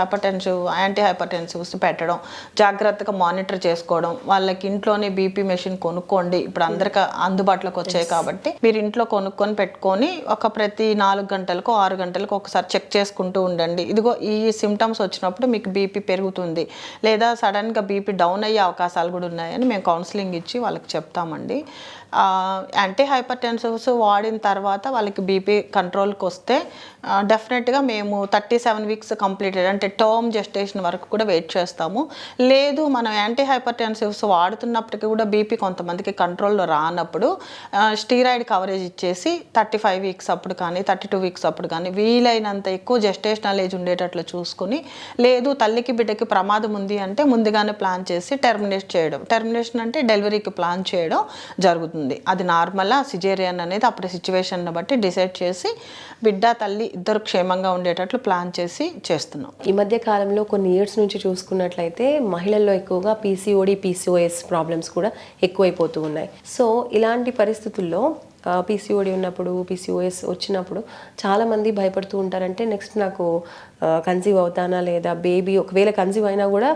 B: యాంటీ హైపర్టెన్సివ్స్ పెట్టడం, జాగ్రత్తగా మానిటర్ చేసుకోవడం. వాళ్ళకి ఇంట్లోనే బీపీ మెషిన్ కొనుక్కోండి, ఇప్పుడు అందరికి అందుబాటులోకి వచ్చాయి కాబట్టి మీరు ఇంట్లో కొనుక్కొని పెట్టుకొని ప్రతి 4 గంటలకు 6 గంటలకు ఒకసారి చెక్ చేసుకుంటూ ఉండండి. ఇదిగో ఈ సిమ్టమ్స్ వచ్చినప్పుడు మీకు బీపీ పెరుగుతుంది లేదా సడన్గా బీపీ డౌన్ అయ్యే అవకాశాలు కూడా ఉన్నాయని మేము కౌన్సిలింగ్ ఇచ్చి వాళ్ళకి చెప్తామండి. యాంటీ హైపర్టెన్సివ్స్ వాడిన తర్వాత వాళ్ళకి బీపీ కంట్రోల్కి వస్తే డెఫినెట్గా మేము 37 వీక్స్ కంప్లీటెడ్ అంటే టర్మ్ జెస్టేషన్ వరకు కూడా వెయిట్ చేస్తాము. లేదు మనం యాంటీ హైపర్టెన్సివ్స్ వాడుతున్నప్పటికీ కూడా బీపీ కొంతమందికి కంట్రోల్లో రానప్పుడు స్టీరాయిడ్ కవరేజ్ ఇచ్చేసి 35 వీక్స్ అప్పుడు కానీ 32 వీక్స్ అప్పుడు కానీ వీలైనంత ఎక్కువ జెస్టేషనల్ ఏజ్ ఉండేటట్లు చూసుకుని, లేదు తల్లికి బిడ్డకి ప్రమాదం ఉంది అంటే ముందుగానే ప్లాన్ చేసి టెర్మినేషన్ అంటే డెలివరీకి ప్లాన్ చేయడం జరుగుతుంది. అది నార్మలా సిజేరియన్ అనేది అప్పుడు సిచ్యువేషన్ బట్టి డిసైడ్ చేసి బిడ్డ తల్లి ఇద్దరు క్షేమంగా ఉండేటట్లు ప్లాన్ చేసి చేస్తున్నాం.
A: ఈ మధ్య కాలంలో కొన్ని ఇయర్స్ నుంచి చూసుకున్నట్లయితే మహిళల్లో ఎక్కువగా పీసీఓడి, పీసీఓఎస్ ప్రాబ్లమ్స్ కూడా ఎక్కువైపోతూ ఉన్నాయి. సో ఇలాంటి పరిస్థితుల్లో పీసీఓడి ఉన్నప్పుడు, పీసీఓఎస్ వచ్చినప్పుడు చాలామంది భయపడుతూ ఉంటారంటే నెక్స్ట్ నాకు కన్సీవ్ అవుతానా లేదా, బేబీ ఒకవేళ కన్సీవ్ అయినా కూడా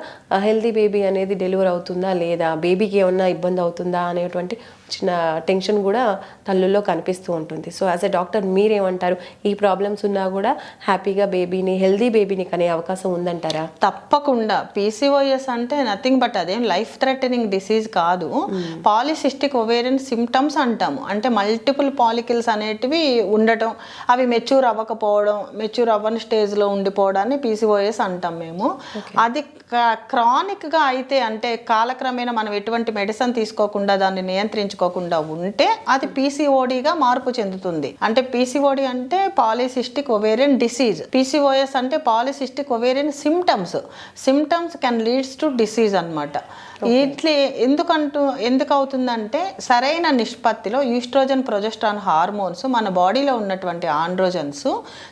A: హెల్తీ బేబీ అనేది డెలివర్ అవుతుందా లేదా, బేబీకి ఏమన్నా ఇబ్బంది అవుతుందా అనేటువంటి చిన్న టెన్షన్ కూడా తల్లుల్లో కనిపిస్తూ ఉంటుంది. సో యాజ్ ఎ డాక్టర్ మీరేమంటారు? ఈ ప్రాబ్లమ్స్ ఉన్నా కూడా హ్యాపీగా బేబీని, హెల్దీ బేబీని కనే అవకాశం ఉందంటారా?
B: తప్పకుండా. పీసీఓఎస్ అంటే నథింగ్ బట్ అదేం లైఫ్ థ్రెటనింగ్ డిసీజ్ కాదు. పాలిసిస్టిక్ ఒవేరియన్ సిమ్టమ్స్ అంటాము. అంటే మల్టిపుల్ పాలికిల్స్ అనేటివి ఉండటం, అవి మెచ్యూర్ అవ్వకపోవడం, మెచ్యూర్ అవ్వని స్టేజ్లో ఉండిపోవడాన్ని పీసీఓఎస్ అంటాం మేము. అది క్రానిక్గా అయితే అంటే కాలక్రమేణా మనం ఎటువంటి మెడిసిన్ తీసుకోకుండా దాన్ని నియంత్రించుకోకుండా ఉంటే అది పీసీఓడిగా మార్పు చెందుతుంది. అంటే పీసీఓడి అంటే పాలిసిస్టిక్ ఒవేరియన్ డిసీజ్, పీసీఓఎస్ అంటే polycystic ovarian symptoms can leads to disease అన్నమాట. ఇట్లా ఎందుకు అవుతుందంటే సరైన నిష్పత్తిలో ఈస్ట్రోజన్, ప్రొజెస్ట్రాన్ హార్మోన్స్ మన బాడీలో ఉన్నటువంటి ఆండ్రోజన్స్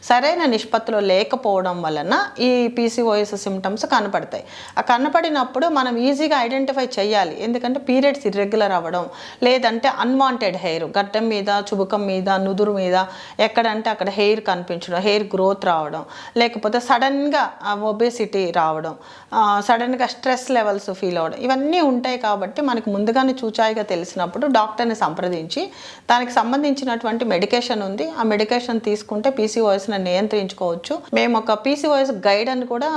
B: సరైన నిష్పత్తిలో లేకపోవడం వలన ఈ పీసీఓఎస్ సిమ్టమ్స్ కనపడతాయి. ఆ కనపడినప్పుడు మనం ఈజీగా ఐడెంటిఫై చేయాలి. ఎందుకంటే పీరియడ్స్ ఇర్రెగ్యులర్ అవ్వడం, లేదంటే అన్వాంటెడ్ హెయిర్ గడ్డం మీద, చుబుకం మీద, నుదురు మీద ఎక్కడంటే అక్కడ హెయిర్ కనిపించడం, హెయిర్ గ్రోత్ రావడం, లేకపోతే సడన్గా ఒబేసిటీ రావడం, సడన్గా స్ట్రెస్ లెవెల్స్ ఫీల్ అవ్వడం, ఇవన్నీ ఉంటాయి. కాబట్టి మనకు ముందుగానే చూచాయిగా తెలిసినప్పుడు డాక్టర్ని సంప్రదించి దానికి సంబంధించినటువంటి మెడికేషన్ ఉంది, ఆ మెడికేషన్ తీసుకుంటే పీసీఓఎస్ని నియంత్రించుకోవచ్చు. మేము ఒక పీసీఓఎస్ గైడ్ అని కూడా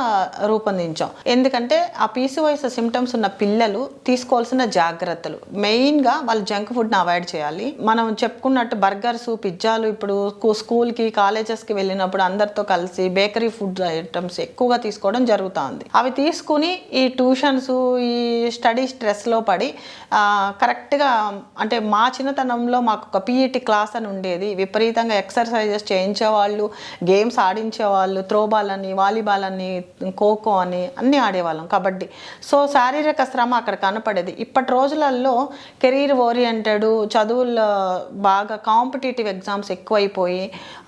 B: రూపొందించాం. ఎందుకంటే ఆ పీసీఓఎస్ సిమ్టమ్స్ ఉన్న పిల్లలు తీసుకోవాల్సిన జాగ్రత్తలు మెయిన్గా వాళ్ళు జంక్ ఫుడ్ని అవాయిడ్ చేయాలి. మనం చెప్పుకున్నట్టు బర్గర్స్, పిజ్జాలు ఇప్పుడు స్కూల్కి, కాలేజెస్కి వెళ్ళినప్పుడు అందరితో కలిసి బేకరీ ఫుడ్ ఐటమ్స్ ఎక్కువగా తీసుకోవడం జరుగుతుంది. అవి తీసుకుని ఈ ట్యూషన్స్, ఈ స్టడీ స్ట్రెస్లో పడి కరెక్ట్గా అంటే మా చిన్నతనంలో మాకు ఒక పీఈటీ క్లాస్ అని ఉండేది. విపరీతంగా ఎక్సర్సైజెస్ చేయించేవాళ్ళు, గేమ్స్ ఆడించేవాళ్ళు, త్రోబాల్ అని, వాలీబాల్ అని, ఖోఖో అని అన్నీ ఆడేవాళ్ళం, కబడ్డీ. సో శారీరక శ్రమ అక్కడ కనపడేది. ఇప్పటి రోజులలో కెరీర్ ఓరియంటెడ్ చదువుల్లో బాగా కాంపిటేటివ్ ఎగ్జామ్స్ ఎక్కువైపోయి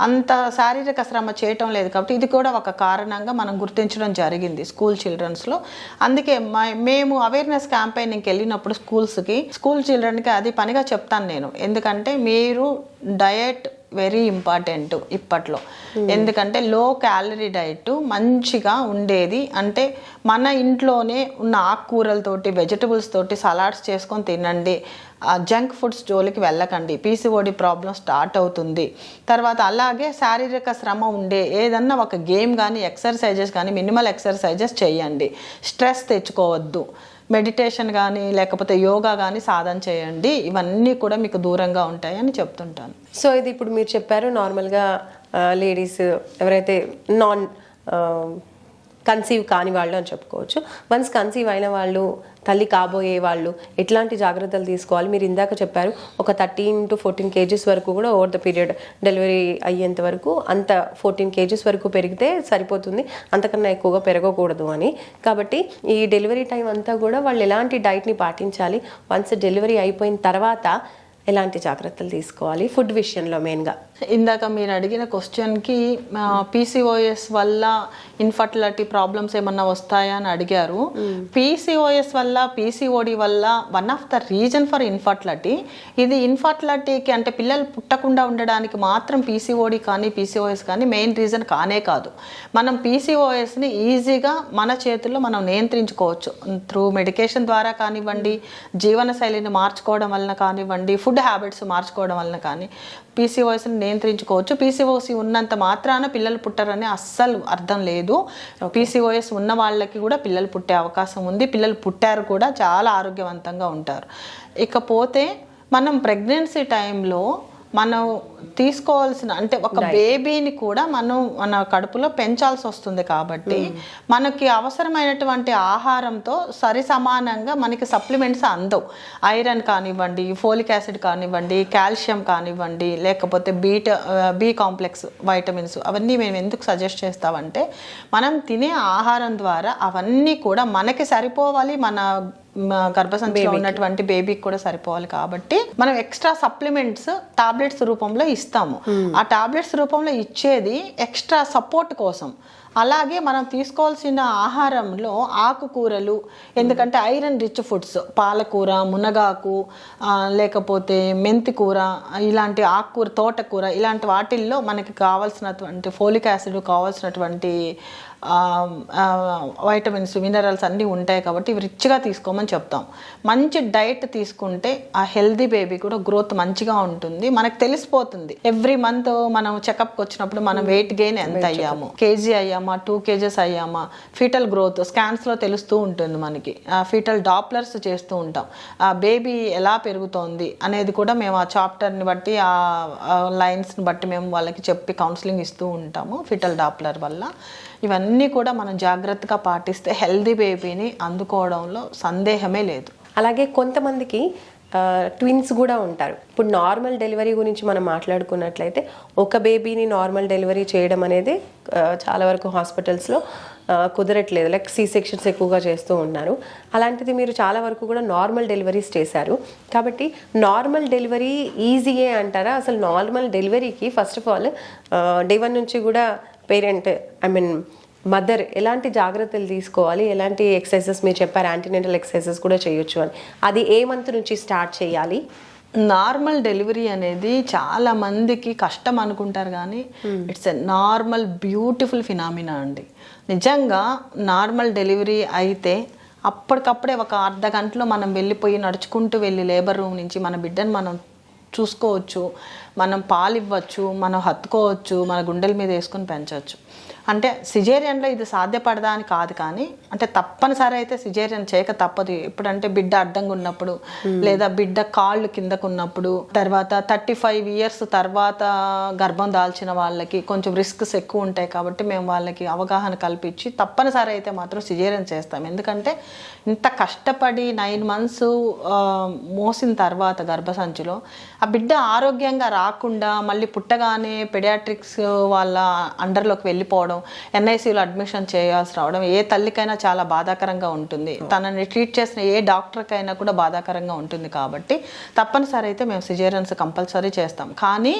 B: అంత శారీరక శ్రమ చేయటం లేదు. కాబట్టి ఇది కూడా ఒక కారణంగా మనం గుర్తించడం జరిగింది స్కూల్ చిల్డ్రన్స్లో. అందుకే మేము అవేర్నెస్ క్యాంపెయినింగ్కి వెళ్ళినప్పుడు స్కూల్ చిల్డ్రన్కి అది పనిగా చెప్తాను నేను. ఎందుకంటే మీరు డయట్ వెరీ ఇంపార్టెంట్ ఇప్పట్లో. ఎందుకంటే లో క్యాలరీ డైట్ మంచిగా ఉండేది అంటే మన ఇంట్లోనే ఉన్న ఆకుకూరలతోటి, వెజిటబుల్స్ తోటి సలాడ్స్ చేసుకొని తినండి. జంక్ ఫుడ్స్ జోలికి వెళ్ళకండి, పీసీఓడి ప్రాబ్లం స్టార్ట్ అవుతుంది. తర్వాత అలాగే శారీరక శ్రమ ఉండే ఏదన్నా ఒక గేమ్ కానీ, ఎక్సర్సైజెస్ కానీ, మినిమల్ ఎక్సర్సైజెస్ చేయండి. స్ట్రెస్ తెచ్చుకోవద్దు. మెడిటేషన్ కానీ లేకపోతే యోగా కానీ సాధన చేయండి, ఇవన్నీ కూడా మీకు దూరంగా ఉంటాయి అని చెప్తుంటాను.
A: సో ఇది ఇప్పుడు మీరు చెప్పారు నార్మల్గా లేడీస్ ఎవరైతే నాన్ కన్సీవ్ కాని వాళ్ళు అని చెప్పుకోవచ్చు. వన్స్ కన్సీవ్ అయిన వాళ్ళు, తల్లి కాబోయే వాళ్ళు ఎట్లాంటి జాగ్రత్తలు తీసుకోవాలి? మీరు ఇందాక చెప్పారు ఒక 13 to 14 kgs వరకు కూడా ఓవర్ ద పీరియడ్ డెలివరీ అయ్యేంత వరకు అంత 14 kgs వరకు పెరిగితే సరిపోతుంది, అంతకన్నా ఎక్కువగా పెరగకూడదు అని. కాబట్టి ఈ డెలివరీ టైం అంతా కూడా వాళ్ళు ఎలాంటి డైట్ని పాటించాలి, వన్స్ డెలివరీ అయిపోయిన తర్వాత ఎలాంటి జాగ్రత్తలు తీసుకోవాలి ఫుడ్ విషయంలో మెయిన్గా?
B: ఇందాక మీరు అడిగిన క్వశ్చన్కి పీసీఓఎస్ వల్ల ఇన్ఫర్టిలిటీ ప్రాబ్లమ్స్ ఏమన్నా వస్తాయా అని అడిగారు. పీసీఓఎస్ వల్ల, పీసీఓడి వల్ల one of the reason for infertility. ఇది ఇన్ఫర్టిలిటీకి అంటే పిల్లలు పుట్టకుండా ఉండడానికి మాత్రం పీసీఓడి కానీ పీసీఓఎస్ కానీ మెయిన్ రీజన్ కానే కాదు. మనం పీసీఓఎస్ని ఈజీగా మన చేతుల్లో మనం నియంత్రించుకోవచ్చు. త్రూ మెడికేషన్ ద్వారా కానివ్వండి, జీవనశైలిని మార్చుకోవడం వలన కానివ్వండి, ఫుడ్ హ్యాబిట్స్ మార్చుకోవడం వలన కానీ పీసీఓఎస్ని నియంత్రించుకోవచ్చు. పీసీఓసి ఉన్నంత మాత్రాన పిల్లలు పుట్టరని అస్సలు అర్థం లేదు. పీసీఓఎస్ ఉన్న వాళ్ళకి కూడా పిల్లలు పుట్టే అవకాశం ఉంది. పిల్లలు పుట్టారు కూడా, చాలా ఆరోగ్యవంతంగా ఉంటారు. ఇకపోతే మనం ప్రెగ్నెన్సీ టైంలో మనం తీసుకోవాల్సిన అంటే ఒక బేబీని కూడా మనం మన కడుపులో పెంచాల్సి వస్తుంది కాబట్టి మనకి అవసరమైనటువంటి ఆహారంతో సరి సమానంగా మనకి సప్లిమెంట్స్ అందవు. ఐరన్ కానివ్వండి, ఫోలిక్ యాసిడ్ కానివ్వండి, కాల్షియం కానివ్వండి, లేకపోతే బి కాంప్లెక్స్ వైటమిన్స్, అవన్నీ మేము ఎందుకు సజెస్ట్ చేస్తామంటే మనం తినే ఆహారం ద్వారా అవన్నీ కూడా మనకి సరిపోవాలి, మన గర్భసంచిలో ఉన్నటువంటి బేబీకి కూడా సరిపోవాలి. కాబట్టి మనం ఎక్స్ట్రా సప్లిమెంట్స్ టాబ్లెట్స్ రూపంలో ఇస్తాము. ఆ టాబ్లెట్స్ రూపంలో ఇచ్చేది ఎక్స్ట్రా సపోర్ట్ కోసం. అలాగే మనం తీసుకోవాల్సిన ఆహారంలో ఆకుకూరలు, ఎందుకంటే ఐరన్ రిచ్ ఫుడ్స్, పాలకూర, మునగాకు, లేకపోతే మెంతి కూర, ఇలాంటి ఆకుకూర, తోటకూర, ఇలాంటి వాటిల్లో మనకి కావాల్సినటువంటి ఫోలిక్ యాసిడ్, కావాల్సినటువంటి వైటమిన్స్, మినరల్స్ అన్నీ ఉంటాయి. కాబట్టి ఇవి రిచ్గా తీసుకోమని చెప్తాం. మంచి డైట్ తీసుకుంటే ఆ హెల్దీ బేబీ కూడా గ్రోత్ మంచిగా ఉంటుంది. మనకు తెలిసిపోతుంది ఎవ్రీ మంత్ మనం చెకప్కి వచ్చినప్పుడు మనం వెయిట్ గెయిన్ ఎంత అయ్యాము, కేజీ అయ్యామా, 2 kgs అయ్యామా, ఫీటల్ గ్రోత్ స్కాన్స్లో తెలుస్తూ ఉంటుంది మనకి. ఫీటల్ డాప్లర్స్ చేస్తూ ఉంటాం. ఆ బేబీ ఎలా పెరుగుతోంది అనేది కూడా మేము ఆ చాప్టర్ని బట్టి, ఆ లైన్స్ని బట్టి మేము వాళ్ళకి చెప్పి కౌన్సిలింగ్ ఇస్తూ ఉంటాము ఫీటల్ డాప్లర్ వల్ల. ఇవన్నీ కూడా మనం జాగ్రత్తగా పాటిస్తే హెల్దీ బేబీని అందుకోవడంలో సందేహమే లేదు.
A: అలాగే కొంతమందికి ట్విన్స్ కూడా ఉంటారు. ఇప్పుడు నార్మల్ డెలివరీ గురించి మనం మాట్లాడుకున్నట్లయితే ఒక బేబీని నార్మల్ డెలివరీ చేయడం అనేది చాలా వరకు హాస్పిటల్స్లో కుదరట్లేదు. లైక్ సి సెక్షన్స్ ఎక్కువగా చేస్తూ ఉన్నారు. అలాంటిది మీరు చాలా వరకు కూడా నార్మల్ డెలివరీస్ చేశారు. కాబట్టి నార్మల్ డెలివరీ ఈజీయే అంటారా? అసలు నార్మల్ డెలివరీకి ఫస్ట్ ఆఫ్ ఆల్ డే 1 నుంచి కూడా పేరెంట్ మదర్ ఎలాంటి జాగ్రత్తలు తీసుకోవాలి, ఎలాంటి ఎక్సర్సైజెస్ మీరు చెప్పారు, యాంటీనేటల్ ఎక్సర్సైజెస్ కూడా చేయొచ్చు అని, అది ఏ మంత్ నుంచి స్టార్ట్ చేయాలి?
B: నార్మల్ డెలివరీ అనేది చాలా మందికి కష్టం అనుకుంటారు, కానీ it's a normal beautiful phenomena అండి. నిజంగా నార్మల్ డెలివరీ అయితే అప్పటికప్పుడే ఒక అర్ధ గంటలో మనం వెళ్ళిపోయి నడుచుకుంటూ వెళ్ళి లేబర్ రూమ్ నుంచి మన బిడ్డను మనం చూసుకోవచ్చు, మనం పాలు ఇవ్వచ్చు, మనం హత్తుకోవచ్చు, మన గుండెల మీద వేసుకొని పెంచవచ్చు. అంటే సిజేరియన్లో ఇది సాధ్యపడదా అని కాదు, కానీ అంటే తప్పనిసరి అయితే సిజేరియన్ చేయక తప్పదు. ఎప్పుడంటే బిడ్డ అడ్డంగా ఉన్నప్పుడు, లేదా బిడ్డ కాళ్ళు కిందకు ఉన్నప్పుడు, తర్వాత 35 years తర్వాత గర్భం దాల్చిన వాళ్ళకి కొంచెం రిస్క్స్ ఎక్కువ ఉంటాయి. కాబట్టి మేము వాళ్ళకి అవగాహన కల్పించి తప్పనిసరి అయితే మాత్రం సిజేరియన్ చేస్తాం. ఎందుకంటే ఇంత కష్టపడి 9 months మోసిన తర్వాత గర్భసంచిలో ఆ బిడ్డ ఆరోగ్యంగా రాకుండా మళ్ళీ పుట్టగానే పెడియాట్రిక్స్ వాళ్ళ అండర్లోకి వెళ్ళిపోవడం, ఎన్ఐసీలో అడ్మిషన్ చేయాల్సి రావడం ఏ తల్లికైనా చాలా బాధాకరంగా ఉంటుంది. తనని ట్రీట్ చేసిన ఏ డాక్టర్కైనా కూడా బాధాకరంగా ఉంటుంది. కాబట్టి తప్పనిసరి అయితే మేము సిజేరియన్స్ కంపల్సరీ చేస్తాం. కానీ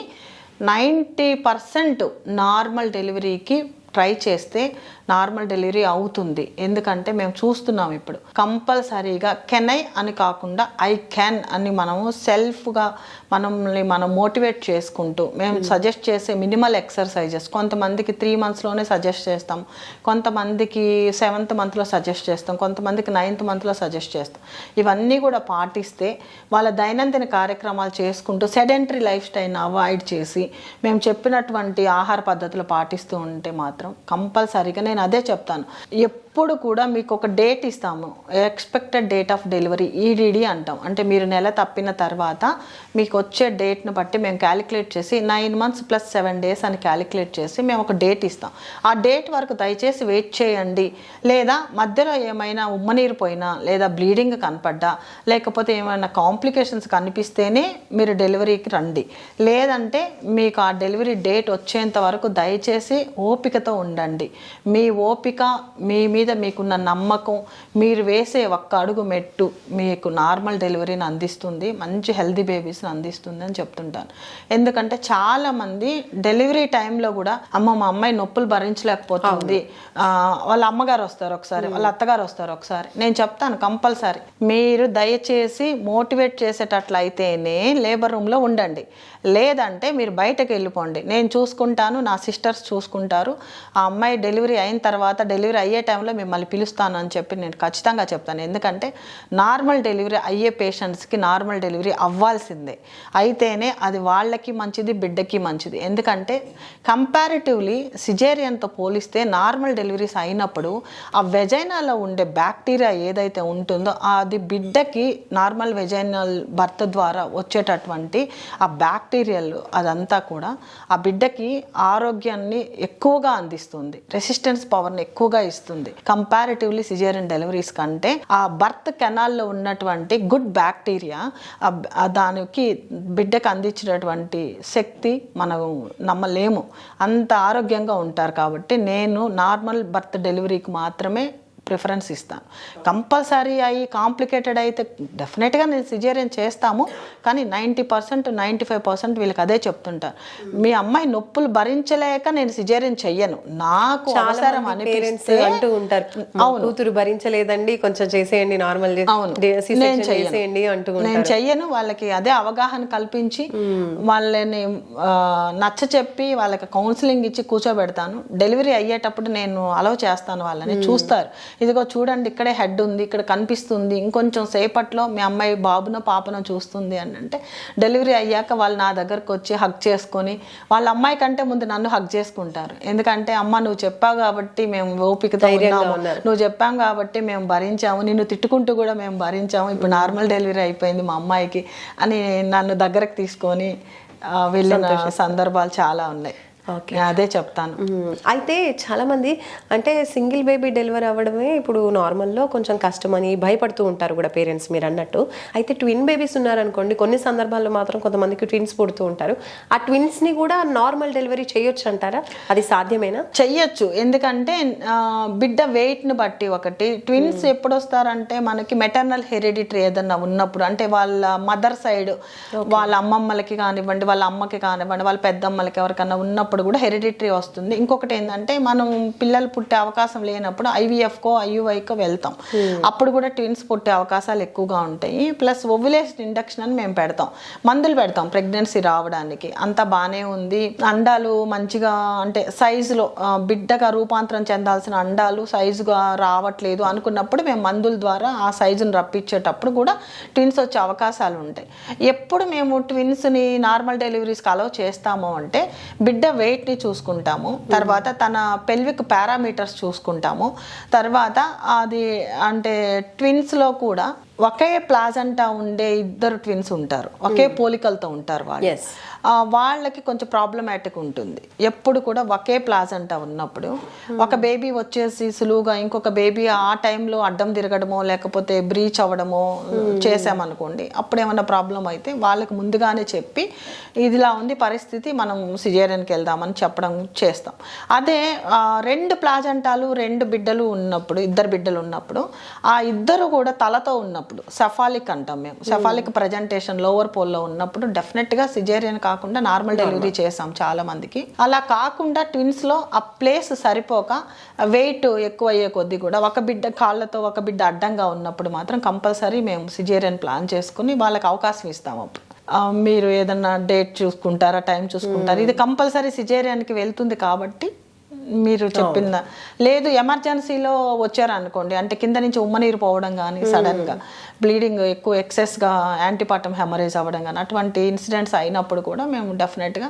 B: 90% నార్మల్ డెలివరీకి ట్రై చేస్తే నార్మల్ డెలివరీ అవుతుంది. ఎందుకంటే మేము చూస్తున్నాం ఇప్పుడు కంపల్సరీగా కెన్ ఐ అని కాకుండా ఐ క్యాన్ అని మనము సెల్ఫ్గా మనల్ని మనం మోటివేట్ చేసుకుంటూ మేము సజెస్ట్ చేసే మినిమల్ ఎక్సర్సైజెస్, కొంతమందికి 3 monthsలోనే సజెస్ట్ చేస్తాం, కొంతమందికి 7th monthలో సజెస్ట్ చేస్తాం, కొంతమందికి 9th monthలో సజెస్ట్ చేస్తాం. ఇవన్నీ కూడా పాటిస్తే వాళ్ళ దైనందిన కార్యక్రమాలు చేసుకుంటూ సెడెంటరీ లైఫ్ స్టైల్ని అవాయిడ్ చేసి మేము చెప్పినటువంటి ఆహార పద్ధతులు పాటిస్తూ ఉంటే మాత్రం కంపల్సరీగా నేను అదే చెప్తాను, ఎప్పుడు కూడా మీకు ఒక డేట్ ఇస్తాము, expected date of delivery EDD అంటాం. అంటే మీరు నెల తప్పిన తర్వాత మీకు వచ్చే డేట్ను బట్టి మేము క్యాలిక్యులేట్ చేసి 9 months + 7 days అని క్యాలిక్యులేట్ చేసి మేము ఒక డేట్ ఇస్తాం. ఆ డేట్ వరకు దయచేసి వెయిట్ చేయండి. లేదా మధ్యలో ఏమైనా ఉమ్మనీరు పోయినా, లేదా బ్లీడింగ్ కనపడ్డా, లేకపోతే ఏమైనా కాంప్లికేషన్స్ కనిపిస్తేనే మీరు డెలివరీకి రండి. లేదంటే మీకు ఆ డెలివరీ డేట్ వచ్చేంత వరకు దయచేసి ఓపికతో ఉండండి. మీ ఓపిక, మీ మీద మీకున్న నమ్మకం, మీరు వేసే ఒక్క అడుగు మెట్టు మీకు నార్మల్ డెలివరీని అందిస్తుంది, మంచి హెల్దీ బేబీస్ని అందిస్తుంది అని చెప్తుంటాను. ఎందుకంటే చాలామంది డెలివరీ టైంలో కూడా మా అమ్మాయి నొప్పులు భరించలేకపోతుంది, వాళ్ళ అమ్మగారు వస్తారు ఒకసారి, వాళ్ళ అత్తగారు వస్తారు ఒకసారి. నేను చెప్తాను కంపల్సరీ మీరు దయచేసి మోటివేట్ చేసేటట్లయితేనే లేబర్ రూమ్లో ఉండండి. లేదంటే మీరు బయటకు వెళ్ళిపోండి, నేను చూసుకుంటాను, నా సిస్టర్స్ చూసుకుంటారు, ఆ అమ్మాయి డెలివరీ అయిన తర్వాత డెలివరీ అయ్యే టైంలో మిమ్మల్ని పిలుస్తాను అని చెప్పి నేను ఖచ్చితంగా చెప్తాను. ఎందుకంటే నార్మల్ డెలివరీ అయ్యే పేషెంట్స్కి నార్మల్ డెలివరీ అవ్వాల్సిందే, అయితేనే అది వాళ్ళకి మంచిది, బిడ్డకి మంచిది. ఎందుకంటే కంపారిటివ్లీ సిజేరియన్తో పోలిస్తే నార్మల్ డెలివరీస్ అయినప్పుడు ఆ వెజైనాలో ఉండే బ్యాక్టీరియా ఏదైతే ఉంటుందో అది బిడ్డకి నార్మల్ వెజైనల్ బర్త్ ద్వారా వచ్చేటటువంటి ఆ బ్యాక్టీరియల్ అదంతా కూడా ఆ బిడ్డకి ఆరోగ్యాన్ని ఎక్కువగా అందిస్తుంది, రెసిస్టెన్స్ పవర్ని ఎక్కువగా ఇస్తుంది. కంపారిటివ్లీ సిజేరియన్ డెలివరీస్ కంటే ఆ బర్త్ కెనాల్లో ఉన్నటువంటి గుడ్ బ్యాక్టీరియా దానికి బిడ్డకు అందించినటువంటి శక్తి మనం నమ్మలేము. అంత ఆరోగ్యంగా ఉంటారు. కాబట్టి నేను నార్మల్ బర్త్ డెలివరీకి మాత్రమే ప్రిఫరెన్స్ ఇస్తాను. కంపల్సరీ అయ్యి కాంప్లికేటెడ్ అయితే డెఫినెట్గా నేను సిజేరియన్ చేస్తాము, కానీ 90% 95% వీళ్ళకి అదే చెప్తుంటారు, మీ అమ్మాయి నొప్పులు భరించలేక నేను సిజేరియన్ చెయ్యను, నాకు అవసరం అనిపిస్తే
A: అంటూ ఉంటారు. అవును, కూతురు భరించలేదండి, కొంచెం చేసేయండి, నార్మల్ చేసేయండి అంటూ
B: నేను చెయ్యను. వాళ్ళకి అదే అవగాహన కల్పించి వాళ్ళని నచ్చ చెప్పి వాళ్ళకి కౌన్సిలింగ్ ఇచ్చి కూర్చోబెడతాను. డెలివరీ అయ్యేటప్పుడు నేను అలౌ చేస్తాను, వాళ్ళని చూస్తారు, ఇదిగో చూడండి ఇక్కడే హెడ్ ఉంది, ఇక్కడ కనిపిస్తుంది, ఇంకొంచెం సేపట్లో మీ అమ్మాయి బాబునో పాపనో చూస్తుంది అని అంటే డెలివరీ అయ్యాక వాళ్ళు నా దగ్గరకు వచ్చి హగ్ చేసుకొని వాళ్ళ అమ్మాయి కంటే ముందు నన్ను హగ్ చేసుకుంటారు. ఎందుకంటే అమ్మ నువ్వు చెప్పావు కాబట్టి మేము ఓపికతో ఉన్నాము, నువ్వు చెప్పాం కాబట్టి మేము భరించాము, నిన్ను తిట్టుకుంటూ కూడా మేము భరించాము, ఇప్పుడు నార్మల్ డెలివరీ అయిపోయింది మా అమ్మాయికి అని నన్ను దగ్గరకు తీసుకొని వెళ్ళిన సందర్భాలు చాలా ఉన్నాయి. అదే చెప్తాను.
A: అయితే చాలామంది అంటే సింగిల్ బేబీ డెలివరీ అవ్వడమే ఇప్పుడు నార్మల్లో కొంచెం కష్టమని భయపడుతూ ఉంటారు కూడా పేరెంట్స్, మీరు అన్నట్టు. అయితే ట్విన్ బేబీస్ ఉన్నారనుకోండి, కొన్ని సందర్భాల్లో మాత్రం కొంతమందికి ట్విన్స్ పుడుతూ ఉంటారు, ఆ ట్విన్స్ని కూడా నార్మల్ డెలివరీ చేయొచ్చు అంటారా? అది సాధ్యమేనా?
B: చెయ్యొచ్చు. ఎందుకంటే బిడ్డ వెయిట్ని బట్టి ఒకటి ట్విన్స్ ఎప్పుడు వస్తారంటే మనకి మెటర్నల్ హెరిడిటరీ ఏదన్నా ఉన్నప్పుడు, అంటే వాళ్ళ మదర్ సైడ్ వాళ్ళ అమ్మమ్మలకి కానివ్వండి, వాళ్ళ అమ్మకి కానివ్వండి, వాళ్ళ పెద్దమ్మలకి ఎవరికన్నా ఉన్నప్పుడు కూడా హెరిడిటరీ వస్తుంది. ఇంకొకటి ఏంటంటే మనం పిల్లలు పుట్టే అవకాశం లేనప్పుడు ఐవీఎఫ్కో ఐయుఐకో వెళ్తాం, అప్పుడు కూడా ట్విన్స్ పుట్టే అవకాశాలు ఎక్కువగా ఉంటాయి. ప్లస్ ఓవ్యులేషన్ ఇండక్షన్ అని మేము పెడతాం, మందులు పెడతాం ప్రెగ్నెన్సీ రావడానికి. అంతా బాగానే ఉంది, అండాలు మంచిగా అంటే సైజులో బిడ్డగా రూపాంతరం చెందాల్సిన అండాలు సైజుగా రావట్లేదు అనుకున్నప్పుడు మేము మందుల ద్వారా ఆ సైజును రప్పించేటప్పుడు కూడా ట్విన్స్ వచ్చే అవకాశాలు ఉంటాయి. ఎప్పుడు మేము ట్విన్స్ని నార్మల్ డెలివరీస్కి అలౌ చేస్తాము అంటే బిడ్డ వెయిట్ని చూసుకుంటాము, తర్వాత తన పెల్విక్ పారామీటర్స్ చూసుకుంటాము, తర్వాత అది అంటే ట్విన్స్లో కూడా ఒకే ప్లాజంటా ఉండే ఇద్దరు ట్విన్స్ ఉంటారు, ఒకే పోలికలతో ఉంటారు వాళ్ళు. వాళ్ళకి కొంచెం ప్రాబ్లమాటిక్ ఉంటుంది. ఎప్పుడు కూడా ఒకే ప్లాజంటా ఉన్నప్పుడు ఒక బేబీ వచ్చేసి సులువుగా ఇంకొక బేబీ ఆ టైంలో అడ్డం తిరగడమో లేకపోతే బ్రీచ్ అవ్వడమో చేసామనుకోండి, అప్పుడు ఏమైనా ప్రాబ్లం అయితే వాళ్ళకి ముందుగానే చెప్పి ఇదిలా ఉంది పరిస్థితి, మనం సిజేరియన్కి వెళ్దామని చెప్పడం చేస్తాం. అదే 2 ప్లాజంటాలు 2 బిడ్డలు ఉన్నప్పుడు, ఇద్దరు బిడ్డలు ఉన్నప్పుడు ఆ ఇద్దరు కూడా తలతో ఉన్నప్పుడు సెఫాలిక్ అంటాం మేము, సెఫాలిక్ ప్రజెంటేషన్ లోవర్ పోల్లో ఉన్నప్పుడు డెఫినెట్గా సిజేరియన్ కాకుండా నార్మల్ డెలివరీ చేసాం చాలా మందికి. అలా కాకుండా ట్విన్స్లో ఆ ప్లేస్ సరిపోక వెయిట్ ఎక్కువ అయ్యే కొద్దీ కూడా ఒక బిడ్డ కాళ్ళతో ఒక బిడ్డ అడ్డంగా ఉన్నప్పుడు మాత్రం కంపల్సరీ మేము సిజేరియన్ ప్లాన్ చేసుకుని వాళ్ళకి అవకాశం ఇస్తాము. అప్పుడు మీరు ఏదన్నా డేట్ చూసుకుంటారా, టైం చూసుకుంటారా, ఇది కంపల్సరీ సిజేరియన్కి వెళ్తుంది కాబట్టి మీరు చెప్పిందా లేదు, ఎమర్జెన్సీలో వచ్చారనుకోండి, అంటే కింద నుంచి ఉమ్మనీరు పోవడం కానీ, సడన్గా బ్లీడింగ్ ఎక్కువ ఎక్సెస్గా యాంటీపాటం హెమరేజ్ అవ్వడం కానీ, అటువంటి ఇన్సిడెంట్స్ అయినప్పుడు కూడా మేము డెఫినెట్గా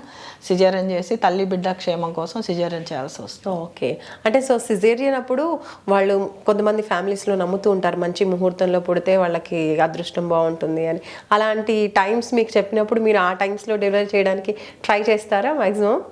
B: సిజేరియన్ చేసి తల్లి బిడ్డ క్షేమం కోసం సిజేరియన్ చేయాల్సి వస్తుంది.
A: ఓకే, అంటే సో సిజేరియన్ అప్పుడు వాళ్ళు కొంతమంది ఫ్యామిలీస్లో నమ్ముతూ ఉంటారు మంచి ముహూర్తంలో పుడితే వాళ్ళకి అదృష్టం బాగుంటుంది అని. అలాంటి టైమ్స్ మీకు చెప్పినప్పుడు మీరు ఆ టైమ్స్లో డెలివరీ చేయడానికి ట్రై చేస్తారా మ్యాక్సిమం?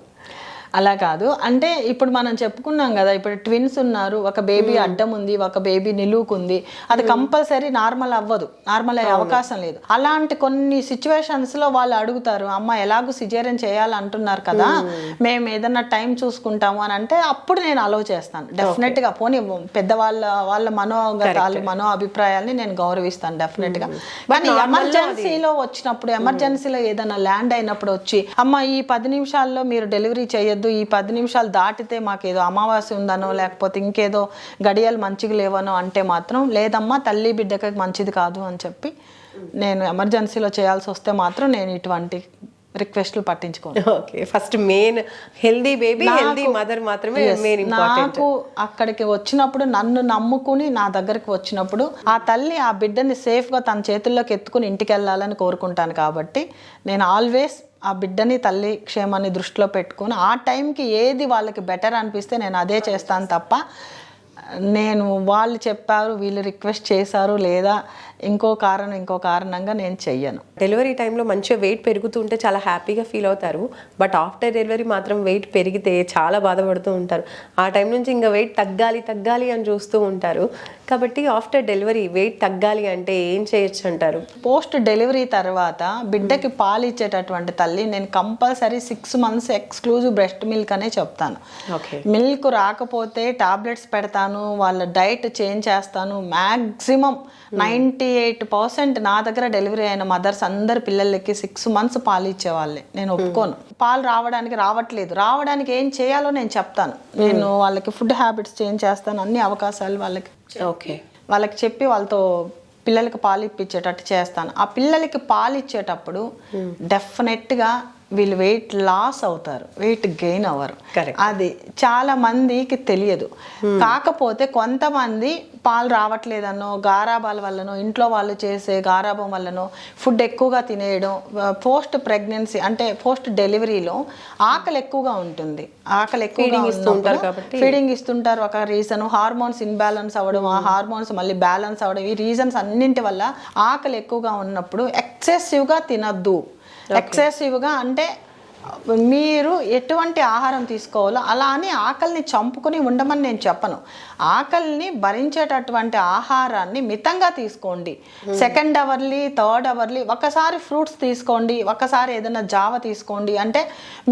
B: అలా కాదు, అంటే ఇప్పుడు మనం చెప్పుకున్నాం కదా, ఇప్పుడు ట్విన్స్ ఉన్నారు, ఒక బేబీ అడ్డం ఉంది, ఒక బేబీ నిలువుకుంది, అది కంపల్సరీ నార్మల్ అవ్వదు, నార్మల్ అయ్యే అవకాశం లేదు. అలాంటి కొన్ని సిచ్యువేషన్స్ లో వాళ్ళు అడుగుతారు, అమ్మ ఎలాగో సిజేరియన్ చేయాలంటున్నారు కదా, మేము ఏదన్నా టైం చూసుకుంటాము అని అంటే అప్పుడు నేను అలౌ చేస్తాను డెఫినెట్ గా. పోనీ వాళ్ళ మనోగతాలు మనో అభిప్రాయాల్ని నేను గౌరవిస్తాను డెఫినెట్ గా. కానీ ఎమర్జెన్సీలో వచ్చినప్పుడు, ఎమర్జెన్సీలో ఏదైనా ల్యాండ్ అయినప్పుడు వచ్చి, అమ్మ ఈ 10 నిమిషాల్లో మీరు డెలివరీ చేయొద్దు, ఈ 10 నిమిషాలు దాటితే మాకేదో అమావాస్య ఉందనో లేకపోతే ఇంకేదో గడియలు మంచిగా లేవనో అంటే మాత్రం లేదమ్మా తల్లి బిడ్డకి మంచిది కాదు అని చెప్పి నేను ఎమర్జెన్సీలో చేయాల్సి వస్తే మాత్రం నేను ఇటువంటి రిక్వెస్ట్లు పట్టించుకోను.
A: Okay, first main healthy baby healthy mother మాత్రమే మెయిన్ ఇంపార్టెంట్.
B: నాకు అక్కడికి వచ్చినప్పుడు, నన్ను నమ్ముకుని నా దగ్గరికి వచ్చినప్పుడు ఆ తల్లి ఆ బిడ్డని సేఫ్గా తన చేతుల్లోకి ఎత్తుకుని ఇంటికి వెళ్ళాలని కోరుకుంటాను. కాబట్టి నేను ఆల్వేస్ ఆ బిడ్డని తల్లి క్షేమాన్ని దృష్టిలో పెట్టుకుని ఆ టైంకి ఏది వాళ్ళకి బెటర్ అనిపిస్తే నేను అదే చేస్తాను తప్ప నేను వాళ్ళు చెప్పారు వీళ్ళు రిక్వెస్ట్ చేశారు లేదా ఇంకో కారణంగా నేను చెయ్యను.
A: డెలివరీ టైంలో మంచిగా వెయిట్ పెరుగుతుంటే చాలా హ్యాపీగా ఫీల్ అవుతారు, బట్ ఆఫ్టర్ డెలివరీ మాత్రం వెయిట్ పెరిగితే చాలా బాధపడుతూ ఉంటారు. ఆ టైం నుంచి ఇంకా వెయిట్ తగ్గాలి అని చూస్తూ ఉంటారు. కాబట్టి ఆఫ్టర్ డెలివరీ వెయిట్ తగ్గాలి అంటే ఏం చేయొచ్చు అంటారు?
B: పోస్ట్ డెలివరీ తర్వాత బిడ్డకి పాలు ఇచ్చేటటువంటి తల్లి నేను compulsory 6 months exclusive breast milk అనే చెప్తాను. మిల్క్ రాకపోతే టాబ్లెట్స్ పెడతాను, వాళ్ళ డైట్ చేంజ్ చేస్తాను. మ్యాక్సిమం 98% నా దగ్గర డెలివరీ అయిన మదర్స్ అందరు పిల్లలకి 6 months పాలు ఇచ్చేవాళ్ళే. నేను ఒప్పుకోను. పాలు రావడానికి ఏం చేయాలో నేను చెప్తాను. నేను వాళ్ళకి ఫుడ్ హ్యాబిట్స్ చేంజ్ చేస్తాను, అన్ని అవకాశాలు వాళ్ళకి చెప్పి వాళ్ళతో పిల్లలకి పాలు ఇప్పించేటట్టు చేస్తాను. ఆ పిల్లలకి పాలు ఇచ్చేటప్పుడు డెఫినెట్గా వీళ్ళు వెయిట్ లాస్ అవుతారు, వెయిట్ గెయిన్ అవ్వరు. అది చాలా మందికి తెలియదు. కాకపోతే కొంతమంది పాలు రావట్లేదనో, గారాబాల వల్లనో, ఇంట్లో వాళ్ళు చేసే గారాబం వల్లనో, ఫుడ్ ఎక్కువగా తినేయడం, పోస్ట్ ప్రెగ్నెన్సీ అంటే పోస్ట్ డెలివరీలో ఆకలి ఎక్కువగా ఉంటుంది. ఆకలి ఎక్కువగా ఫీడింగ్ ఇస్తుంటారు, ఒక రీజన్. హార్మోన్స్ ఇన్బ్యాలెన్స్ అవ్వడం, ఆ హార్మోన్స్ మళ్ళీ బ్యాలెన్స్ అవ్వడం, ఈ రీజన్స్ అన్నింటి వల్ల ఆకలి ఎక్కువగా ఉన్నప్పుడు ఎక్సెసివ్గా తినద్దు. ఎక్సెసివ్గా అంటే మీరు ఎటువంటి ఆహారం తీసుకోవాలో అలా అని ఆకలిని చంపుకొని ఉండమని నేను చెప్పను. ఆకలిని భరించేటటువంటి ఆహారాన్ని మితంగా తీసుకోండి. 2nd అవర్లీ 3rd అవర్లీ ఒకసారి ఫ్రూట్స్ తీసుకోండి, ఒకసారి ఏదైనా జావ తీసుకోండి. అంటే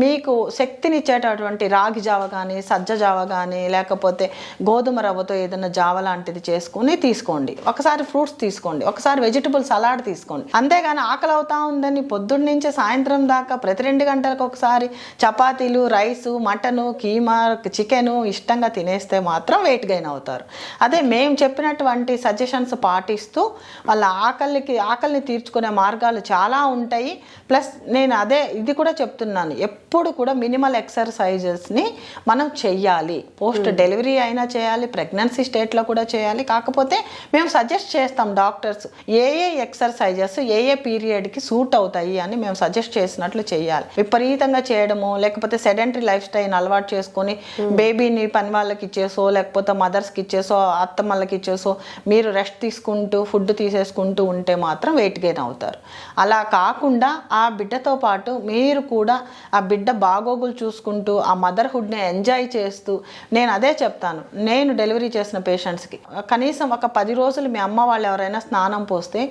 B: మీకు శక్తినిచ్చేటటువంటి రాగి జావ కానీ, సజ్జ జావ కానీ, లేకపోతే గోధుమ రవ్వతో ఏదైనా జావ లాంటిది చేసుకొని తీసుకోండి. ఒకసారి ఫ్రూట్స్ తీసుకోండి, ఒకసారి వెజిటబుల్ సలాడ్ తీసుకోండి. అంతేగాని ఆకలి అవుతా ఉందని పొద్దున్న నుంచి సాయంత్రం దాకా ప్రతి 2 గంటలకు ఒకసారి చపాతీలు, రైసు, మటను, కీమా, చికెను ఇష్టంగా తినేస్తే మాత్రం వెయిట్ గెయిన్ అవుతారు. అదే మేము చెప్పినటువంటి సజెషన్స్ పాటిస్తూ వాళ్ళ ఆకలిని తీర్చుకునే మార్గాలు చాలా ఉంటాయి. ప్లస్ నేను ఇది కూడా చెప్తున్నాను, ఎప్పుడు కూడా మినిమల్ ఎక్సర్సైజెస్ని మనం చెయ్యాలి. పోస్ట్ డెలివరీ అయినా చేయాలి, ప్రెగ్నెన్సీ స్టేట్లో కూడా చేయాలి. కాకపోతే మేము సజెస్ట్ చేస్తాం డాక్టర్స్ ఏ ఎక్సర్సైజెస్ ఏ పీరియడ్కి సూట్ అవుతాయి అని మేము సజెస్ట్ చేసినట్లు చేయాలి. విపరీతంగా చేయడము, లేకపోతే సెడెంటరీ లైఫ్ స్టైల్ అలవాటు చేసుకొని బేబీని పని వాళ్ళకి ఇచ్చేసో, లేకపోతే మదర్స్కి ఇచ్చేసో, అత్తమ్మలకి ఇచ్చేసో మీరు రెస్ట్ తీసుకుంటూ ఫుడ్ తీసేసుకుంటూ ఉంటే మాత్రం వెయిట్ గెయిన్ అవుతారు. అలా కాకుండా ఆ బిడ్డతో పాటు మీరు కూడా ఆ బిడ్డ బాగోగులు చూసుకుంటూ ఆ మదర్హుడ్ని ఎంజాయ్ చేస్తూ, నేను అదే చెప్తాను. నేను డెలివరీ చేసిన పేషెంట్స్కి కనీసం ఒక 10 రోజులు మీ అమ్మ వాళ్ళు ఎవరైనా స్నానం పోస్తే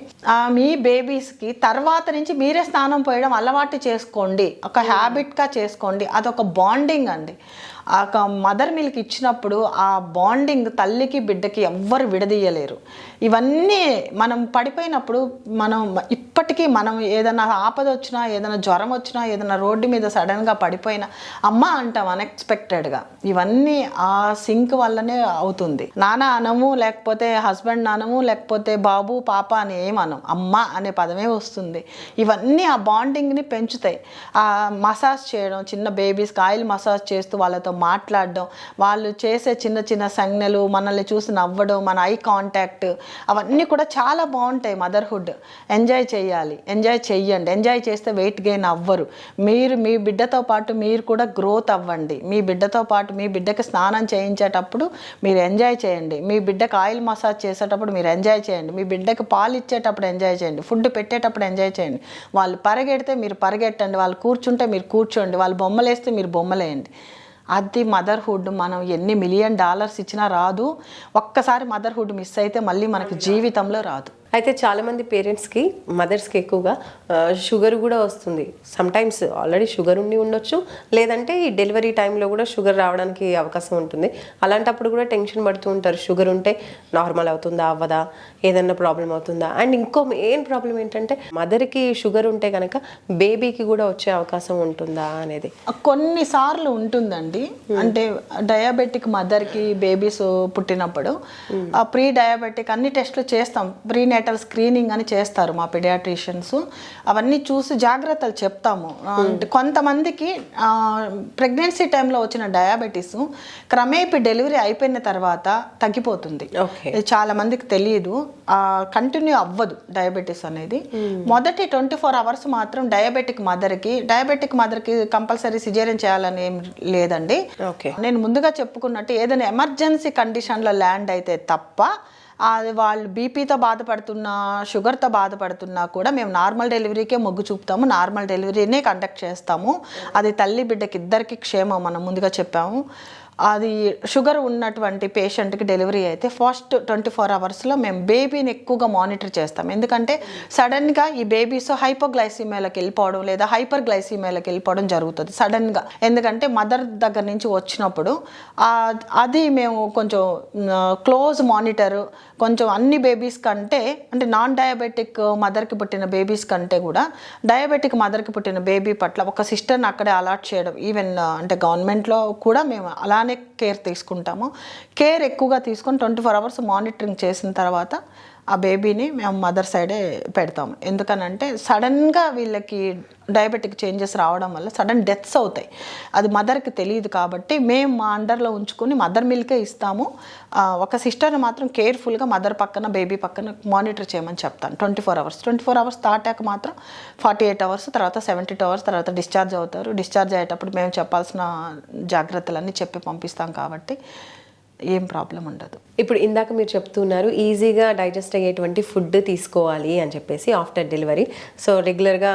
B: మీ బేబీస్కి తర్వాత నుంచి మీరే స్నానం పోయడం అలవాటు చేసుకోండి, ఒక హ్యాబిట్గా చేసుకోండి. అదొక బాండింగ్ అండి. ఒక మదర్ మిల్క్ ఇచ్చినప్పుడు ఆ బాండింగ్ తల్లికి బిడ్డకి ఎవ్వరు విడదీయలేరు. ఇవన్నీ మనం పడిపోయినప్పుడు ఇప్పటికీ మనం ఏదైనా ఆపద వచ్చినా, ఏదైనా జ్వరం వచ్చినా, ఏదైనా రోడ్డు మీద సడన్గా పడిపోయినా అమ్మ అంటాం అన్ఎక్స్పెక్టెడ్గా. ఇవన్నీ ఆ సింక్ వల్లనే అవుతుంది. నాన్న అనము, లేకపోతే హస్బెండ్ అనము, లేకపోతే బాబు పాప అని ఏమనం, అమ్మ అనే పదమే వస్తుంది. ఇవన్నీ ఆ బాండింగ్ని పెంచుతాయి. ఆ మసాజ్ చేయడం, చిన్న బేబీస్కి ఆయిల్ మసాజ్ చేస్తూ వాళ్ళతో మాట్లాడడం, వాళ్ళు చేసే చిన్న చిన్న సంజ్ఞలు, మనల్ని చూసి నవ్వడం, మన ఐ కాంటాక్ట్, అవన్నీ కూడా చాలా బాగుంటాయి. మదర్హుడ్ ఎంజాయ్ చేయాలి, ఎంజాయ్ చెయ్యండి. ఎంజాయ్ చేస్తే వెయిట్ గెయిన్ అవ్వరు. మీరు మీ బిడ్డతో పాటు మీరు కూడా గ్రోత్ అవ్వండి. మీ బిడ్డతో పాటు మీ బిడ్డకి స్నానం చేయించేటప్పుడు మీరు ఎంజాయ్ చేయండి. మీ బిడ్డకి ఆయిల్ మసాజ్ చేసేటప్పుడు మీరు ఎంజాయ్ చేయండి. మీ బిడ్డకి పాలు ఇచ్చేటప్పుడు ఎంజాయ్ చేయండి. ఫుడ్ పెట్టేటప్పుడు ఎంజాయ్ చేయండి. వాళ్ళు పరిగెడితే మీరు పరిగెట్టండి, వాళ్ళు కూర్చుంటే మీరు కూర్చోండి, వాళ్ళు బొమ్మలు వేస్తే మీరు బొమ్మలేయండి. అది మదర్హుడ్. మనం ఎన్ని $1 మిలియన్ ఇచ్చినా రాదు. ఒక్కసారి మదర్హుడ్ మిస్ అయితే మళ్ళీ మనకి జీవితంలో రాదు.
A: అయితే చాలామంది పేరెంట్స్కి, మదర్స్కి ఎక్కువగా షుగర్ కూడా వస్తుంది. సమ్టైమ్స్ ఆల్రెడీ షుగర్ ఉండొచ్చు, లేదంటే ఈ డెలివరీ టైంలో కూడా షుగర్ రావడానికి అవకాశం ఉంటుంది. అలాంటప్పుడు కూడా టెన్షన్ పడుతూ ఉంటారు, షుగర్ ఉంటే నార్మల్ అవుతుందా అవ్వదా, ఏదన్నా ప్రాబ్లం అవుతుందా. అండ్ ఇంకో మెయిన్ ప్రాబ్లం ఏంటంటే మదర్కి షుగర్ ఉంటే కనుక బేబీకి కూడా వచ్చే అవకాశం ఉంటుందా అనేది
B: కొన్నిసార్లు ఉంటుందండి. అంటే డయాబెటిక్ మదర్కి బేబీస్ పుట్టినప్పుడు ప్రీ డయాబెటిక్ అన్ని టెస్టులు చేస్తాం. స్క్రీనింగ్ అని చేస్తారు మా పీడియాట్రిషియన్స్. అవన్నీ చూసి జాగ్రత్తలు చెప్తాము. అంటే కొంతమందికి ప్రెగ్నెన్సీ టైంలో వచ్చిన డయాబెటీస్ క్రమేపీ డెలివరీ అయిపోయిన తర్వాత తగ్గిపోతుంది. చాలా మందికి తెలియదు, కంటిన్యూ అవ్వదు డయాబెటీస్ అనేది. మొదటి 24 hours మాత్రం డయాబెటిక్ మదర్కి కంపల్సరీ సిజేరియన్ చేయాలని ఏం లేదండి. నేను ముందుగా చెప్పుకున్నట్టు ఏదైనా ఎమర్జెన్సీ కండిషన్లో ల్యాండ్ అయితే తప్ప అది వాళ్ళు బీపీతో బాధపడుతున్నా, షుగర్తో బాధపడుతున్నా కూడా మేము నార్మల్ డెలివరీకే మొగ్గు చూపుతాము, నార్మల్ డెలివరీనే కండక్ట్ చేస్తాము. అది తల్లి బిడ్డకి ఇద్దరికి క్షేమం మనం ముందుగా చెప్పాము. అది షుగర్ ఉన్నటువంటి పేషెంట్కి డెలివరీ అయితే ఫస్ట్ 24 hours మేము బేబీని ఎక్కువగా మానిటర్ చేస్తాం. ఎందుకంటే సడన్గా ఈ బేబీస్ హైపోగ్లైసీమియాలోకి వెళ్ళిపోవడం లేదా హైపర్ గ్లైసీమియాలోకి వెళ్ళిపోవడం జరుగుతుంది సడన్గా. ఎందుకంటే మదర్ దగ్గర నుంచి వచ్చినప్పుడు అది మేము కొంచెం క్లోజ్ మానిటర్, కొంచెం అన్ని బేబీస్ కంటే, అంటే నాన్ డయాబెటిక్ మదర్కి పుట్టిన బేబీస్ కంటే కూడా డయాబెటిక్ మదర్కి పుట్టిన బేబీ పట్ల ఒక సిస్టర్ని అక్కడే అలాట్ చేయడం. ఈవెన్ అంటే గవర్నమెంట్లో కూడా మేము అలానే కేర్ తీసుకుంటాము. కేర్ ఎక్కువగా తీసుకొని 24 hours మానిటరింగ్ చేసిన తర్వాత ఆ బేబీని మేము మదర్ సైడే పెడతాము. ఎందుకనంటే సడన్గా వీళ్ళకి డయాబెటిక్ చేంజెస్ రావడం వల్ల సడన్ డెత్స్ అవుతాయి. అది మదర్కి తెలియదు కాబట్టి మేము మా అండర్లో ఉంచుకొని మదర్ మిల్కే ఇస్తాము. ఒక సిస్టర్ని మాత్రం కేర్ఫుల్గా మదర్ పక్కన బేబీ పక్కన మానిటర్ చేయమని చెప్తాను 24 hours దాటాక మాత్రం 48 hours, తర్వాత 72 hours తర్వాత డిశ్చార్జ్ అవుతారు. డిశ్చార్జ్ అయ్యేటప్పుడు మేము చెప్పాల్సిన జాగ్రత్తలన్నీ చెప్పి పంపిస్తాం కాబట్టి ఏం ప్రాబ్లం ఉండదు.
A: ఇప్పుడు ఇందాక మీరు చెప్తున్నారు ఈజీగా డైజెస్ట్ అయ్యేటువంటి ఫుడ్ తీసుకోవాలి అని చెప్పేసి ఆఫ్టర్ డెలివరీ. సో రెగ్యులర్గా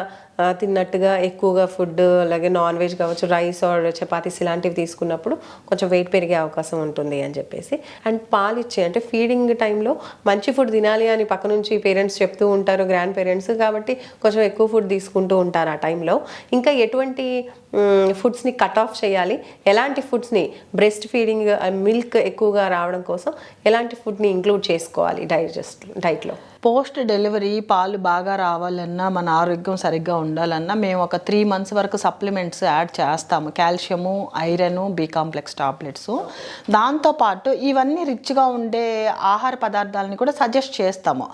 A: తిన్నట్టుగా ఎక్కువగా ఫుడ్, అలాగే నాన్ వెజ్ కావచ్చు, రైస్ ఆర్ చపాతీస్ ఇలాంటివి తీసుకున్నప్పుడు కొంచెం వెయిట్ పెరిగే అవకాశం ఉంటుంది అని చెప్పేసి. అండ్ పాలు ఇచ్చే అంటే ఫీడింగ్ టైంలో మంచి ఫుడ్ తినాలి అని పక్క నుంచి పేరెంట్స్ చెప్తూ ఉంటారు, గ్రాండ్ పేరెంట్స్, కాబట్టి కొంచెం ఎక్కువ ఫుడ్ తీసుకుంటూ ఉంటారు ఆ టైంలో. ఇంకా ఎటువంటి ఫుడ్స్ని కట్ ఆఫ్ చేయాలి, ఎలాంటి ఫుడ్స్ని బ్రెస్ట్ ఫీడింగ్ మిల్క్ ఎక్కువగా రావడం కోసం ఎలాంటి ఫుడ్ని ఇంక్లూడ్ చేసుకోవాలి డైట్లో?
B: పోస్ట్ డెలివరీ పాలు బాగా రావాలన్నా, మన ఆరోగ్యం సరిగ్గా ఉండాలన్నా మేము ఒక 3 months వరకు సప్లిమెంట్స్ యాడ్ చేస్తాము. Calcium, iron, B complex tablets. దాంతోపాటు ఇవన్నీ రిచ్గా ఉండే ఆహార పదార్థాలని కూడా సజెస్ట్ చేస్తాము.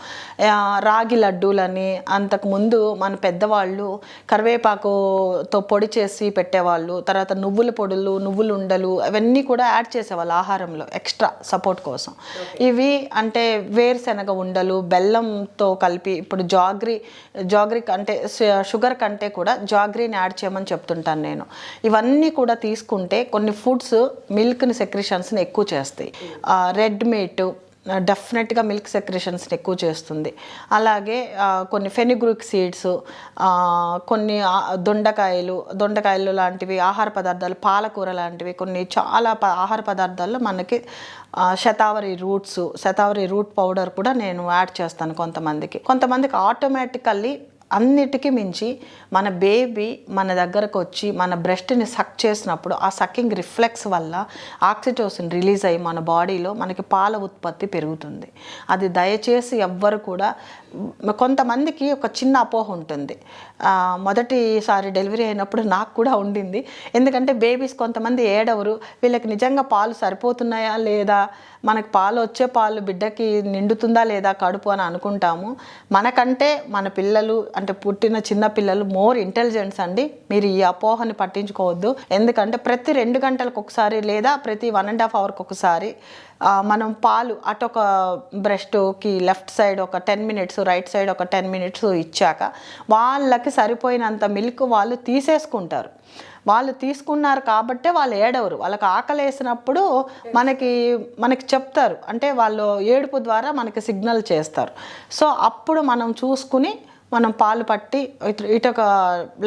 B: రాగి లడ్డూలని, అంతకుముందు మన పెద్దవాళ్ళు కరివేపాకుతో పొడి చేసి పెట్టేవాళ్ళు, తర్వాత నువ్వుల పొడులు, నువ్వులు ఉండలు అవన్నీ కూడా యాడ్ చేసేవాళ్ళు ఆహారంలో ఎక్స్ట్రా సపోర్ట్ కోసం. ఇవి అంటే వేరుశెనగ ఉండలు, బెల్లంతో కలిపి, ఇప్పుడు జాగ్రీ అంటే షుగర్ కంటే కూడా జాగ్రీని యాడ్ చేయమని చెప్తుంటాను నేను. ఇవన్నీ కూడా తీసుకుంటే కొన్ని ఫుడ్స్ మిల్క్ని సెక్రిషన్స్ని ఎక్కువ చేస్తాయి. రెడ్ మీట్ డెఫినెట్గా మిల్క్ సెక్రేషన్స్ని ఎక్కువ చేస్తుంది. అలాగే కొన్ని ఫెనిగ్రూక్ సీడ్స్, కొన్ని దొండకాయలు లాంటివి ఆహార పదార్థాలు, పాలకూర లాంటివి కొన్ని చాలా ఆహార పదార్థాల్లో మనకి శతావరి రూట్ పౌడర్ కూడా నేను యాడ్ చేస్తాను. కొంతమందికి ఆటోమేటికల్లీ అన్నిటికీ మించి మన బేబీ మన దగ్గరకు వచ్చి మన బ్రెస్ట్ని సక్ చేసినప్పుడు ఆ సక్కింగ్ రిఫ్లెక్స్ వల్ల ఆక్సిటోసిన్ రిలీజ్ అయ్యి మన బాడీలో మనకి పాల ఉత్పత్తి పెరుగుతుంది. అది దయచేసి ఎవ్వరు కూడా, కొంతమందికి ఒక చిన్న అపోహ ఉంటుంది. మొదటిసారి డెలివరీ అయినప్పుడు నాకు కూడా ఉండింది. ఎందుకంటే బేబీస్ కొంతమంది ఏడవరు, వీళ్ళకి నిజంగా పాలు సరిపోతున్నాయా లేదా, మనకు వచ్చే పాలు బిడ్డకి నిండుతుందా లేదా కడుపు అని అనుకుంటాము. మనకంటే మన పిల్లలు అంటే పుట్టిన చిన్న పిల్లలు మోర్ ఇంటెలిజెన్స్ అండి. మీరు ఈ అపోహని పట్టించుకోవద్దు. ఎందుకంటే ప్రతి 2 గంటలకు ఒకసారి లేదా ప్రతి 1.5 అవర్కి ఒకసారి మనం పాలు అటొక బ్రెస్ట్కి లెఫ్ట్ సైడ్ ఒక 10 మినిట్స్, రైట్ సైడ్ ఒక 10 మినిట్స్ ఇచ్చాక వాళ్ళకి సరిపోయినంత మిల్క్ వాళ్ళు తీసేసుకుంటారు. వాళ్ళు తీసుకున్నారు కాబట్టే వాళ్ళు ఏడవరు. వాళ్ళకి ఆకలి వేసినప్పుడు మనకి చెప్తారు, అంటే వాళ్ళు ఏడుపు ద్వారా మనకి సిగ్నల్ చేస్తారు. సో అప్పుడు మనం చూసుకుని మనం పాలు పట్టి ఇటొక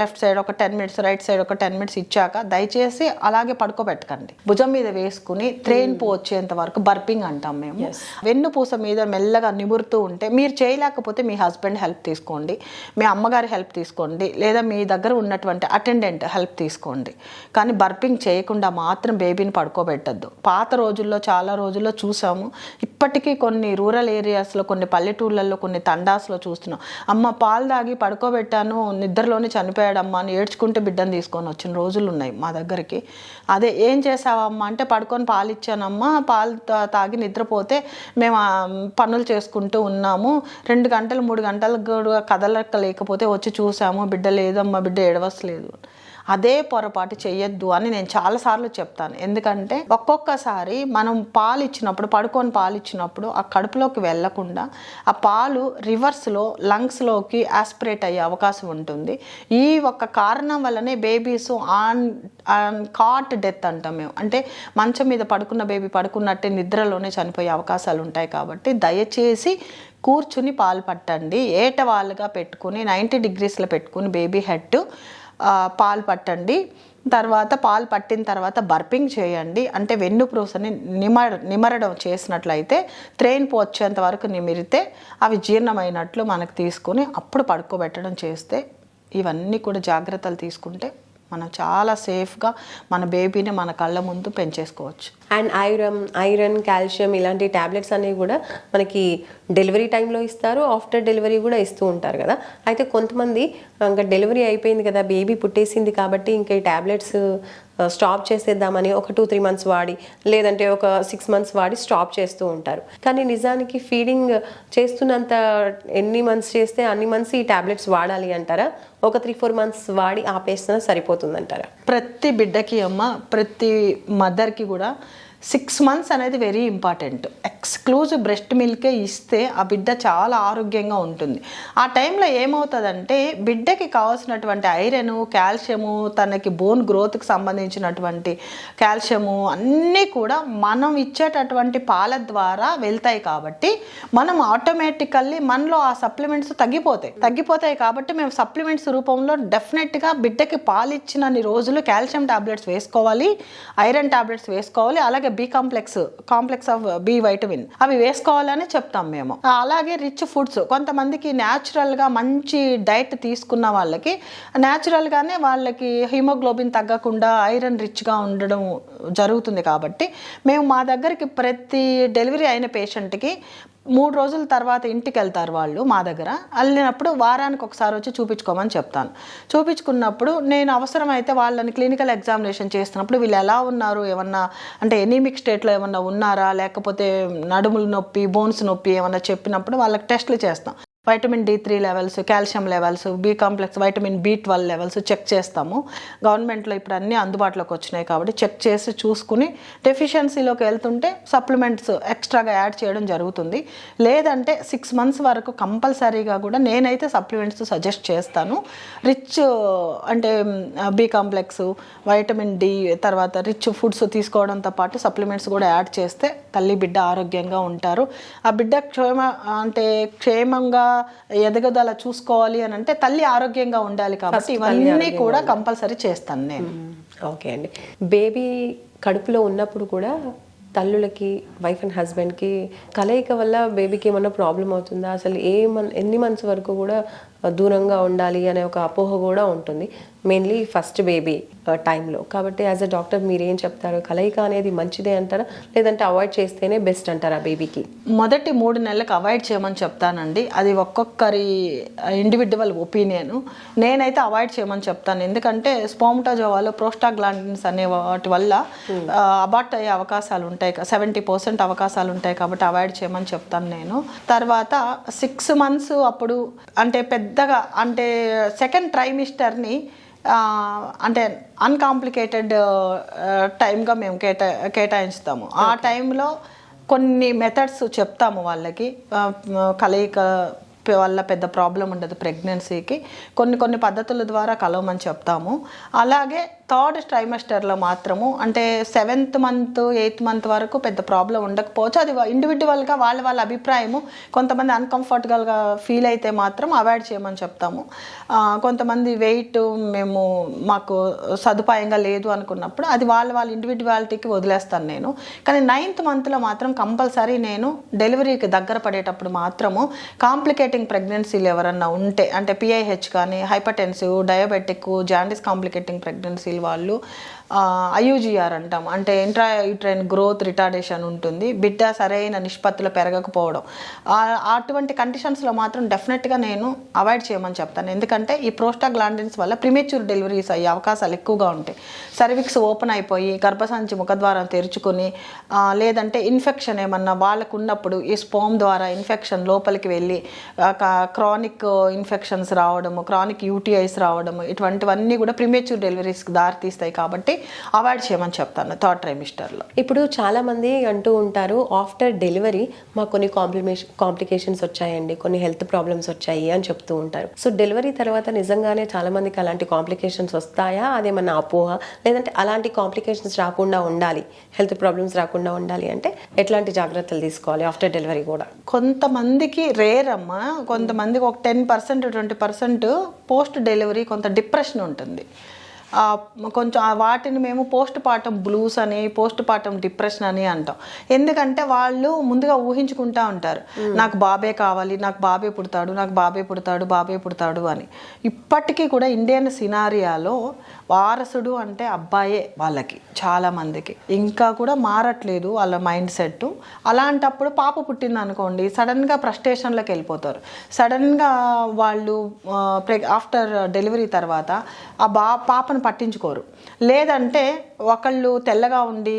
B: లెఫ్ట్ సైడ్ ఒక 10 మినిట్స్, రైట్ సైడ్ ఒక 10 మినిట్స్ ఇచ్చాక దయచేసి అలాగే పడుకోబెట్టకండి. భుజం మీద వేసుకుని త్రేన్పు వచ్చేంత వరకు బర్పింగ్ అంటాం మేము. వెన్నుపూస మీద మెల్లగా నిమురుతూ ఉంటే, మీరు చేయలేకపోతే మీ హస్బెండ్ హెల్ప్ తీసుకోండి, మీ అమ్మగారి హెల్ప్ తీసుకోండి, లేదా మీ దగ్గర ఉన్నటువంటి అటెండెంట్ హెల్ప్ తీసుకోండి. కానీ బర్పింగ్ చేయకుండా మాత్రం బేబీని పడుకోబెట్టద్దు. పాత రోజుల్లో చాలా రోజుల్లో చూసాము, ఇప్పటికీ కొన్ని రూరల్ ఏరియాస్లో, కొన్ని పల్లెటూళ్ళల్లో, కొన్ని తండాస్లో చూస్తున్నాం. అమ్మ పాలు తాగి పడుకోబెట్టాను, నిద్రలోనే చనిపోయాడమ్మా అని ఏడ్చుకుంటే బిడ్డను తీసుకొని వచ్చిన రోజులు ఉన్నాయి మా దగ్గరికి. అదే ఏం చేసావమ్మా అంటే, పడుకొని పాలు ఇచ్చానమ్మా, పాలు తాగి నిద్రపోతే మేము పనులు చేసుకుంటూ ఉన్నాము, 2 గంటలు 3 గంటలు కూడా కదలలేకపోతే వచ్చి చూసాము, బిడ్డ లేదమ్మా, బిడ్డ ఏడవట్లేదు. అదే పొరపాటు చెయ్యొద్దు అని నేను చాలాసార్లు చెప్తాను. ఎందుకంటే ఒక్కొక్కసారి మనం పాలు ఇచ్చినప్పుడు, పడుకొని పాలు ఇచ్చినప్పుడు ఆ కడుపులోకి వెళ్లకుండా ఆ పాలు రివర్స్లో లంగ్స్లోకి ఆస్పిరేట్ అయ్యే అవకాశం ఉంటుంది. ఈ ఒక్క కారణం వల్లనే బేబీస్ ఆన్ కాట్ డెత్ అంటాం మేము. అంటే మంచం మీద పడుకున్న బేబీ పడుకున్నట్టే నిద్రలోనే చనిపోయే అవకాశాలు ఉంటాయి. కాబట్టి దయచేసి కూర్చుని పాలు పట్టండి. ఏటవాలుగా పెట్టుకుని 90 డిగ్రీస్లో పెట్టుకుని బేబీ హెడ్ పాలు పట్టండి. తర్వాత పాలు పట్టిన తర్వాత బర్పింగ్ చేయండి. అంటే వెన్నుపూసని నిమరడం చేసినట్లయితే త్రేన్పు వచ్చేంత వరకు నిమిరితే అవి జీర్ణమైనట్లు మనకు తీసుకొని అప్పుడు పడుకోబెట్టడం చేస్తే, ఇవన్నీ కూడా జాగ్రత్తలు తీసుకుంటే మనం చాలా సేఫ్గా మన బేబీని మన కళ్ళ ముందు పెంచేసుకోవచ్చు.
A: అండ్ ఐరన్, కాల్షియం ఇలాంటి ట్యాబ్లెట్స్ అనేవి కూడా మనకి డెలివరీ టైంలో ఇస్తారు, ఆఫ్టర్ డెలివరీ కూడా ఇస్తూ ఉంటారు కదా. అయితే కొంతమంది ఇంకా డెలివరీ అయిపోయింది కదా, బేబీ పుట్టేసింది కాబట్టి ఇంకా ఈ ట్యాబ్లెట్స్ స్టాప్ చేసేద్దామని ఒక 2-3 మంత్స్ వాడి, లేదంటే ఒక 6 మంత్స్ వాడి స్టాప్ చేస్తూ ఉంటారు. కానీ నిజానికి ఫీడింగ్ చేస్తున్నంత ఎన్ని మంత్స్ చేస్తే అన్ని మంత్స్ ఈ ట్యాబ్లెట్స్ వాడాలి అంటారా? ఒక 3-4 మంత్స్ వాడి ఆపేస్తున్నా సరిపోతుందంటారా?
B: ప్రతి బిడ్డకి ప్రతి మదర్కి కూడా 6 మంత్స్ అనేది వెరీ ఇంపార్టెంట్. ఎక్స్క్లూజివ్ బ్రెస్ట్ మిల్కే ఇస్తే ఆ బిడ్డ చాలా ఆరోగ్యంగా ఉంటుంది. ఆ టైంలో ఏమవుతుందంటే బిడ్డకి కావాల్సినటువంటి ఐరన్, కాల్షియము, తనకి బోన్ గ్రోత్కి సంబంధించినటువంటి కాల్షియము అన్నీ కూడా మనం ఇచ్చేటటువంటి పాల ద్వారా వెళ్తాయి. కాబట్టి మనం ఆటోమేటికల్లీ మనలో ఆ సప్లిమెంట్స్ తగ్గిపోతాయి. కాబట్టి మేము సప్లిమెంట్స్ రూపంలో డెఫినెట్గా బిడ్డకి పాలు ఇచ్చినన్ని రోజులు కాల్షియం టాబ్లెట్స్ వేసుకోవాలి, ఐరన్ టాబ్లెట్స్ వేసుకోవాలి, అలాగే B complex of B vitamin అవి వేసుకోవాలని చెప్తాం మేము. అలాగే రిచ్ ఫుడ్స్, కొంతమందికి న్యాచురల్గా మంచి డైట్ తీసుకున్న వాళ్ళకి న్యాచురల్గానే వాళ్ళకి హిమోగ్లోబిన్ తగ్గకుండా ఐరన్ రిచ్గా ఉండడం జరుగుతుంది. కాబట్టి మేము మా దగ్గరికి ప్రతి డెలివరీ అయిన పేషెంట్కి 3 రోజుల తర్వాత ఇంటికి వెళ్తారు వాళ్ళు. మా దగ్గర వెళ్ళినప్పుడు వారానికి ఒకసారి వచ్చి చూపించుకోమని చెప్తాను. చూపించుకున్నప్పుడు నేను అవసరమైతే వాళ్ళని క్లినికల్ ఎగ్జామినేషన్ చేస్తున్నప్పుడు వీళ్ళు ఎలా ఉన్నారు, ఏమన్నా అంటే ఎనీమిక్ స్టేట్లో ఏమన్నా ఉన్నారా, లేకపోతే నడుములు నొప్పి, బోన్స్ నొప్పి ఏమన్నా చెప్పినప్పుడు వాళ్ళకి టెస్టులు చేస్తాం. Vitamin D3 levels, calcium levels, B complex, vitamin B12 levels check చేస్తాము. గవర్నమెంట్లో ఇప్పుడు అన్నీ అందుబాటులోకి వచ్చినాయి కాబట్టి చెక్ చేసి చూసుకుని డెఫిషియన్సీలోకి వెళ్తుంటే సప్లిమెంట్స్ ఎక్స్ట్రాగా యాడ్ చేయడం జరుగుతుంది. లేదంటే 6 మంత్స్ వరకు కంపల్సరీగా కూడా నేనైతే సప్లిమెంట్స్ సజెస్ట్ చేస్తాను. రిచ్ అంటే బి కాంప్లెక్స్, వైటమిన్ D, తర్వాత రిచ్ ఫుడ్స్ తీసుకోవడంతో పాటు సప్లిమెంట్స్ కూడా యాడ్ చేస్తే తల్లి బిడ్డ ఆరోగ్యంగా ఉంటారు. ఆ బిడ్డ క్షేమంగా ఎదగదల చూసుకోవాలి అని అంటే తల్లి ఆరోగ్యంగా ఉండాలి. కాబట్టి ఇవన్నీ కూడా కంపల్సరీ చేస్తాను నేను.
A: ఓకే అండి. బేబీ కడుపులో ఉన్నప్పుడు కూడా తల్లులకి, వైఫ్ అండ్ హస్బెండ్కి కలయిక వల్ల బేబీకి ఏమన్నా ప్రాబ్లం అవుతుందా? అసలు ఎన్ని మంత్స్ వరకు కూడా దూరంగా ఉండాలి అనే ఒక అపోహ కూడా ఉంటుంది. మెయిన్లీ ఫస్ట్ బేబీ టైంలో. కాబట్టి యాజ్ అ డాక్టర్ మీరు ఏం చెప్తారు? కలయిక అనేది మంచిదే అంటారా, లేదంటే అవాయిడ్ చేస్తేనే బెస్ట్ అంటారా బేబీకి?
B: మొదటి 3 నెలలకు అవాయిడ్ చేయమని చెప్తానండి. అది ఒక్కొక్కరి ఇండివిజువల్ ఒపీనియన్. నేనైతే అవాయిడ్ చేయమని చెప్తాను. ఎందుకంటే స్పోమటోజోవాలో ప్రోస్టాగ్లాండిన్స్ అనే వాటి వల్ల అబార్ట్ అయ్యే అవకాశాలు ఉంటాయి, 70% అవకాశాలు ఉంటాయి. కాబట్టి అవాయిడ్ చేయమని చెప్తాను నేను. తర్వాత 6 months అప్పుడు అంటే పెద్దగా అంటే సెకండ్ ట్రైమిస్టర్ని అంటే అన్కాంప్లికేటెడ్ టైంగా మేము కేటాయించుతాము. ఆ టైంలో కొన్ని మెథడ్స్ చెప్తాము వాళ్ళకి. కలయిక వల్ల పెద్ద ప్రాబ్లం ఉండదు ప్రెగ్నెన్సీకి. కొన్ని పద్ధతుల ద్వారా కలవమని చెప్తాము. అలాగే థర్డ్ ట్రైమెస్టర్లో మాత్రము అంటే 7th month 8th month వరకు పెద్ద ప్రాబ్లం ఉండకపోవచ్చు. అది ఇండివిజువల్గా వాళ్ళ అభిప్రాయము. కొంతమంది అన్కంఫర్టబుల్గా ఫీల్ అయితే మాత్రం అవాయిడ్ చేయమని చెప్తాము. కొంతమంది వెయిట్ మాకు సదుపాయంగా లేదు అనుకున్నప్పుడు అది వాళ్ళ ఇండివిజువాలిటీకి వదిలేస్తాను నేను. కానీ 9th monthలో మాత్రం కంపల్సరీ నేను డెలివరీకి దగ్గర పడేటప్పుడు మాత్రము కాంప్లికేటింగ్ ప్రెగ్నెన్సీలు ఎవరన్నా ఉంటే అంటే పిఐహెచ్ కానీ, hypertensive, diabetic, jaundice complicating pregnancy వాళ్ళు IUGR అంటాం. అంటే ఇంట్రాయూట్రైన్ గ్రోత్ రిటార్డేషన్ ఉంటుంది, బిడ్డ సరైన నిష్పత్తిలో పెరగకపోవడం. అటువంటి కండిషన్స్లో మాత్రం డెఫినెట్గా నేను అవాయిడ్ చేయమని చెప్తాను. ఎందుకంటే ఈ ప్రోస్టాగ్లాండిన్స్ వల్ల ప్రిమేచ్యూర్ డెలివరీస్ అయ్యే అవకాశాలు ఎక్కువగా ఉంటాయి. సర్విక్స్ ఓపెన్ అయిపోయి గర్భసంచి ముఖద్వారం తెరుచుకొని లేదంటే ఇన్ఫెక్షన్ ఏమన్నా వాళ్ళకు ఉన్నప్పుడు ఈ స్పోమ్ ద్వారా ఇన్ఫెక్షన్ లోపలికి వెళ్ళి క్రానిక్ ఇన్ఫెక్షన్స్ రావడము, క్రానిక్ యూటీఐస్ రావడము, ఇటువంటివన్నీ కూడా ప్రిమేచ్యూర్ డెలివరీస్కి దారితీస్తాయి. కాబట్టి అవాయిడ్ చేయమని చెప్తాను థర్డ్ ట్రైమిస్టర్లో.
A: ఇప్పుడు చాలా మంది అంటూ ఉంటారు, ఆఫ్టర్ డెలివరీ మాకు కొన్ని కాంప్లికేషన్స్ వచ్చాయండి, కొన్ని హెల్త్ ప్రాబ్లమ్స్ వచ్చాయి అని చెప్తూ ఉంటారు. సో డెలివరీ తర్వాత నిజంగానే చాలా మందికి అలాంటి కాంప్లికేషన్స్ వస్తాయా, అదేమన్నా అపోహ, లేదంటే అలాంటి కాంప్లికేషన్స్ రాకుండా ఉండాలి, హెల్త్ ప్రాబ్లమ్స్ రాకుండా ఉండాలి అంటే ఎట్లాంటి జాగ్రత్తలు తీసుకోవాలి ఆఫ్టర్ డెలివరీ కూడా?
B: కొంతమందికి రేర్ అమ్మా, కొంతమందికి ఒక 10% 20% పోస్ట్ డెలివరీ కొంత డిప్రెషన్ ఉంటుంది. కొంచెం వాటిని మేము పోస్ట్ పార్టం బ్లూస్ అని, పోస్ట్ పార్టం డిప్రెషన్ అని అంటాం. ఎందుకంటే వాళ్ళు ముందుగా ఊహించుకుంటా ఉంటారు, నాకు బాబే కావాలి, నాకు బాబే పుడతాడు, నాకు బాబే పుడతాడు, బాబే పుడతాడు అని. ఇప్పటికీ కూడా ఇండియన్ సినారియాలో వారసుడు అంటే అబ్బాయే వాళ్ళకి, చాలామందికి ఇంకా కూడా మారట్లేదు వాళ్ళ మైండ్ సెట్. అలాంటప్పుడు పాప పుట్టింది అనుకోండి, సడన్గా ఫ్రస్ట్రేషన్లోకి వెళ్ళిపోతారు. సడన్గా వాళ్ళు ఆఫ్టర్ డెలివరీ తర్వాత ఆ పాపను పట్టించుకోరు. లేదంటే ఒకళ్ళు తెల్లగా ఉండి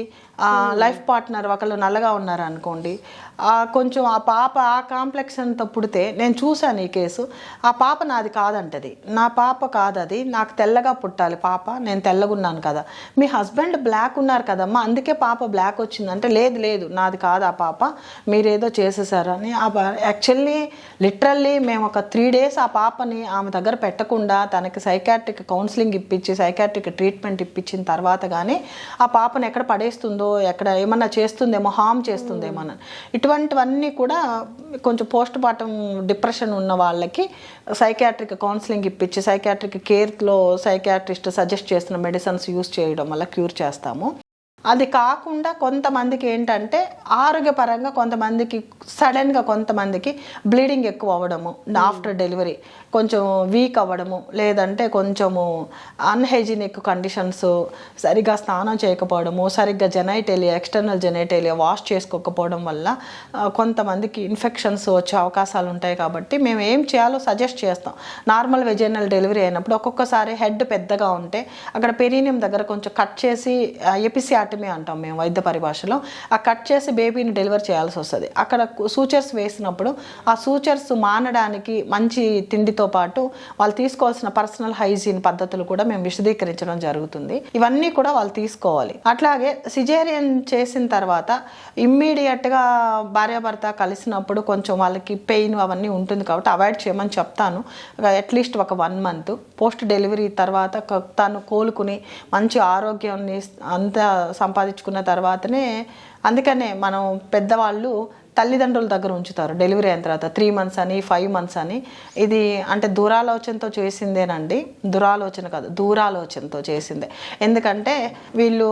B: లైఫ్ పార్ట్నర్ ఒకళ్ళు నల్లగా ఉన్నారు అనుకోండి, కొంచెం ఆ పాప ఆ కాంప్లెక్షన్తో పుడితే, నేను చూశాను ఈ కేసు, ఆ పాప నాది కాదంటది, నా పాప కాదది, నాకు తెల్లగా పుట్టాలి పాప, నేను తెల్లగున్నాను కదా, మీ హస్బెండ్ బ్లాక్ ఉన్నారు కదమ్మా అందుకే పాప బ్లాక్ వచ్చిందంటే, లేదు నాది కాదు ఆ పాప, మీరేదో చేసేసారని. యాక్చువల్లీ లిటరల్లీ మేము ఒక 3 days ఆ పాపని ఆమె దగ్గర పెట్టకుండా తనకి సైకాట్రిక్ కౌన్సిలింగ్ ఇప్పించి సైకాట్రిక్ ట్రీట్మెంట్ ఇప్పించిన తర్వాత కానీ ఆ పాపను ఎక్కడ పడేస్తుందో, ఎక్కడ ఏమన్నా చేస్తుందేమో, హార్మ్ చేస్తుందేమో అని. ఇటువంటివన్నీ కూడా కొంచెం పోస్ట్ పార్టం డిప్రెషన్ ఉన్న వాళ్ళకి సైకాట్రిక్ కౌన్సిలింగ్ ఇప్పించి సైకాట్రిక్ కేర్లో సైకాట్రిస్ట్ సజెస్ట్ చేస్తున్న మెడిసిన్స్ యూస్ చేయడం వల్ల క్యూర్ చేస్తాము. అది కాకుండా కొంతమందికి ఏంటంటే ఆరోగ్యపరంగా కొంతమందికి సడన్గా కొంతమందికి బ్లీడింగ్ ఎక్కువ అవ్వడము, ఆఫ్టర్ డెలివరీ కొంచెం వీక్ అవ్వడము, లేదంటే కొంచెము అన్హైజీనిక్ కండిషన్స్, సరిగ్గా స్నానం చేయకపోవడము, సరిగ్గా ఎక్స్టర్నల్ జెనైటేలియా వాష్ చేసుకోకపోవడం వల్ల కొంతమందికి ఇన్ఫెక్షన్స్ వచ్చే అవకాశాలు ఉంటాయి. కాబట్టి మేము ఏం చేయాలో సజెస్ట్ చేస్తాం. నార్మల్ వెజైనల్ డెలివరీ అయినప్పుడు ఒక్కొక్కసారి హెడ్ పెద్దగా ఉంటే అక్కడ పెరీనియం దగ్గర కొంచెం కట్ చేసి ఎపిసియాటమీ అంటాం మేము వైద్య పరిభాషలో, ఆ కట్ చేసి బేబీని డెలివర్ చేయాల్సి వస్తుంది. అక్కడ సూచర్స్ వేసినప్పుడు ఆ సూచర్స్ మానడానికి మంచి తిండితో పాటు వాళ్ళు తీసుకోవాల్సిన పర్సనల్ హైజీన్ పద్ధతులు కూడా మేము విశదీకరించడం జరుగుతుంది. ఇవన్నీ కూడా వాళ్ళు తీసుకోవాలి. అట్లాగే సిజేరియన్ చేసిన తర్వాత ఇమ్మీడియట్గా భార్యాభర్త కలిసినప్పుడు కొంచెం వాళ్ళకి పెయిన్ అవన్నీ ఉంటుంది కాబట్టి అవాయిడ్ చేయమని చెప్తాను. అట్లీస్ట్ ఒక 1 month పోస్ట్ డెలివరీ తర్వాత తను కోలుకుని మంచి ఆరోగ్యాన్ని అంతా సంపాదించుకున్న తర్వాతనే, అందుకనే మనం పెద్దవాళ్ళు తల్లిదండ్రుల దగ్గర ఉంచుతారు డెలివరీ అయిన తర్వాత 3 months అని 5 months అని. ఇది అంటే దురాలోచనతో చేసిందేనండి, దురాలోచన కాదు, దూరాలోచనతో చేసిందే. ఎందుకంటే వీళ్ళు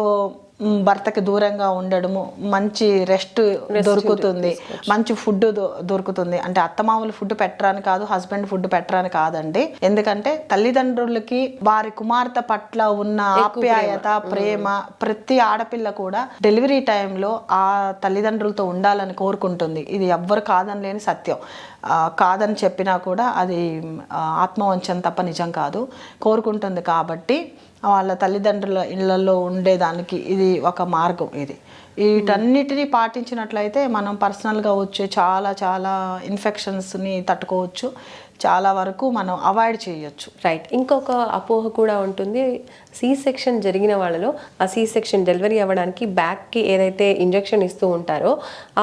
B: భర్తకి దూరంగా ఉండడము, మంచి రెస్ట్ దొరుకుతుంది, మంచి ఫుడ్ దొరుకుతుంది. అంటే అత్తమామూలు ఫుడ్ పెట్టరాని కాదు, హస్బెండ్ ఫుడ్ పెట్టరాని కాదండి. ఎందుకంటే తల్లిదండ్రులకి వారి కుమార్తె పట్ల ఉన్న ఆప్యాయత, ప్రేమ ప్రతి ఆడపిల్ల కూడా డెలివరీ టైంలో ఆ తల్లిదండ్రులతో ఉండాలని కోరుకుంటుంది. ఇది ఎవ్వరు కాదని లేని సత్యం. కాదని చెప్పినా కూడా అది ఆత్మవంచన తప్ప నిజం కాదు. కోరుకుంటుంది కాబట్టి వాళ్ళ తల్లిదండ్రుల ఇళ్లలో ఉండేదానికి ఇది ఒక మార్గం. వీటన్నిటిని పాటించినట్లయితే మనం పర్సనల్గా వచ్చే చాలా చాలా ఇన్ఫెక్షన్స్ని తట్టుకోవచ్చు, చాలా వరకు మనం అవాయిడ్ చేయొచ్చు.
A: రైట్. ఇంకొక అపోహ కూడా ఉంటుంది, సి సెక్షన్ జరిగిన వాళ్ళలో ఆ సి సెక్షన్ డెలివరీ అవ్వడానికి బ్యాక్కి ఏదైతే ఇంజెక్షన్ ఇస్తూ ఉంటారో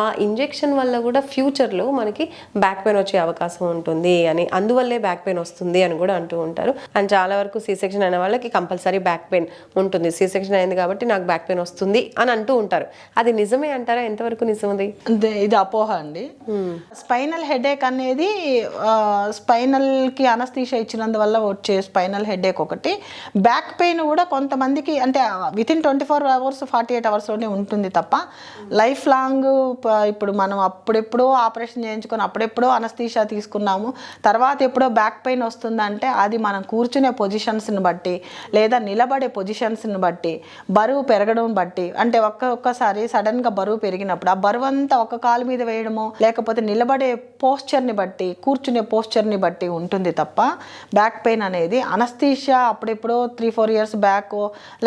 A: ఆ ఇంజెక్షన్ వల్ల కూడా ఫ్యూచర్లో మనకి బ్యాక్ పెయిన్ వచ్చే అవకాశం ఉంటుంది అని, అందువల్లే బ్యాక్ పెయిన్ వస్తుంది అని కూడా అంటూ ఉంటారు. అండ్ చాలా వరకు సి సెక్షన్ అయిన వాళ్ళకి కంపల్సరీ బ్యాక్ పెయిన్ ఉంటుంది, సి సెక్షన్ అయింది కాబట్టి నాకు బ్యాక్ పెయిన్ వస్తుంది అని అంటూ ఉంటారు. అది నిజమే అంటారా? ఎంతవరకు నిజం?
B: ఇది అపోహ అండి. స్పైనల్ హెడేక్ అనేది స్పైనల్కి అనస్థీషియా ఇచ్చినందువల్ల వచ్చే స్పైనల్ హెడేక్ ఒకటి. బ్యాక్ పెయిన్ కూడా కొంతమందికి అంటే వితిన్ 24 hours 48 hours ఉంటుంది తప్ప లైఫ్ లాంగ్. ఇప్పుడు మనం అప్పుడెప్పుడో ఆపరేషన్ చేయించుకొని అప్పుడెప్పుడో అనస్థీషియా తీసుకున్నాము, తర్వాత ఎప్పుడో బ్యాక్ పెయిన్ వస్తుందంటే అది మనం కూర్చునే పొజిషన్స్ని బట్టి లేదా నిలబడే పొజిషన్స్ని బట్టి, బరువు పెరగడం బట్టి, అంటే ఒక్కసారి సడన్గా బరువు పెరిగినప్పుడు ఆ బరువు అంతా ఒక కాలు మీద వేయడమో లేకపోతే నిలబడే పోస్చర్ని బట్టి, కూర్చునే పోస్చర్ని బట్టి ఉంటుంది తప్ప బ్యాక్ పెయిన్ అనేది అనస్థీషియా అప్పుడెప్పుడో 3-4 years బ్యాక్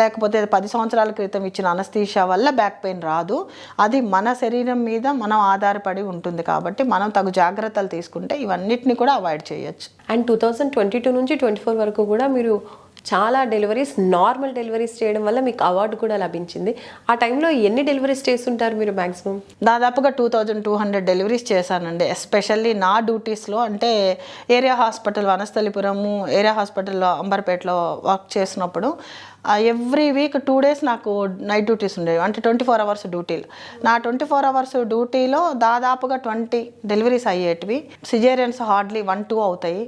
B: లేకపోతే 10 సంవత్సరాల క్రితం ఇచ్చిన అనస్థీషియా వల్ల బ్యాక్ పెయిన్ రాదు. అది మన శరీరం మీద మనం ఆధారపడి ఉంటుంది కాబట్టి మనం తగు జాగ్రత్తలు తీసుకుంటే ఇవన్నిటిని కూడా అవాయిడ్ చేయొచ్చు.
A: అండ్ 2022 నుంచి 24 వరకు కూడా మీరు చాలా డెలివరీస్, నార్మల్ డెలివరీస్ చేయడం వల్ల మీకు అవార్డు కూడా లభించింది. ఆ టైంలో ఎన్ని డెలివరీస్ చేస్తుంటారు మీరు మ్యాక్సిమం?
B: దాదాపుగా 2200 డెలివరీస్ చేశానండి. ఎస్పెషల్లీ నా డ్యూటీస్లో, అంటే ఏరియా హాస్పిటల్ వనస్థలిపురము, ఏరియా హాస్పిటల్లో అంబర్పేటలో వర్క్ చేసినప్పుడు ఎవ్రీ వీక్ 2 days నాకు నైట్ డ్యూటీస్ ఉండేవి. అంటే 24 hours డ్యూటీలు. నా 24 hours డ్యూటీలో దాదాపుగా 20 డెలివరీస్ అయ్యేటివి. సిజేరియన్స్ హార్డ్లీ 1-2 అవుతాయి,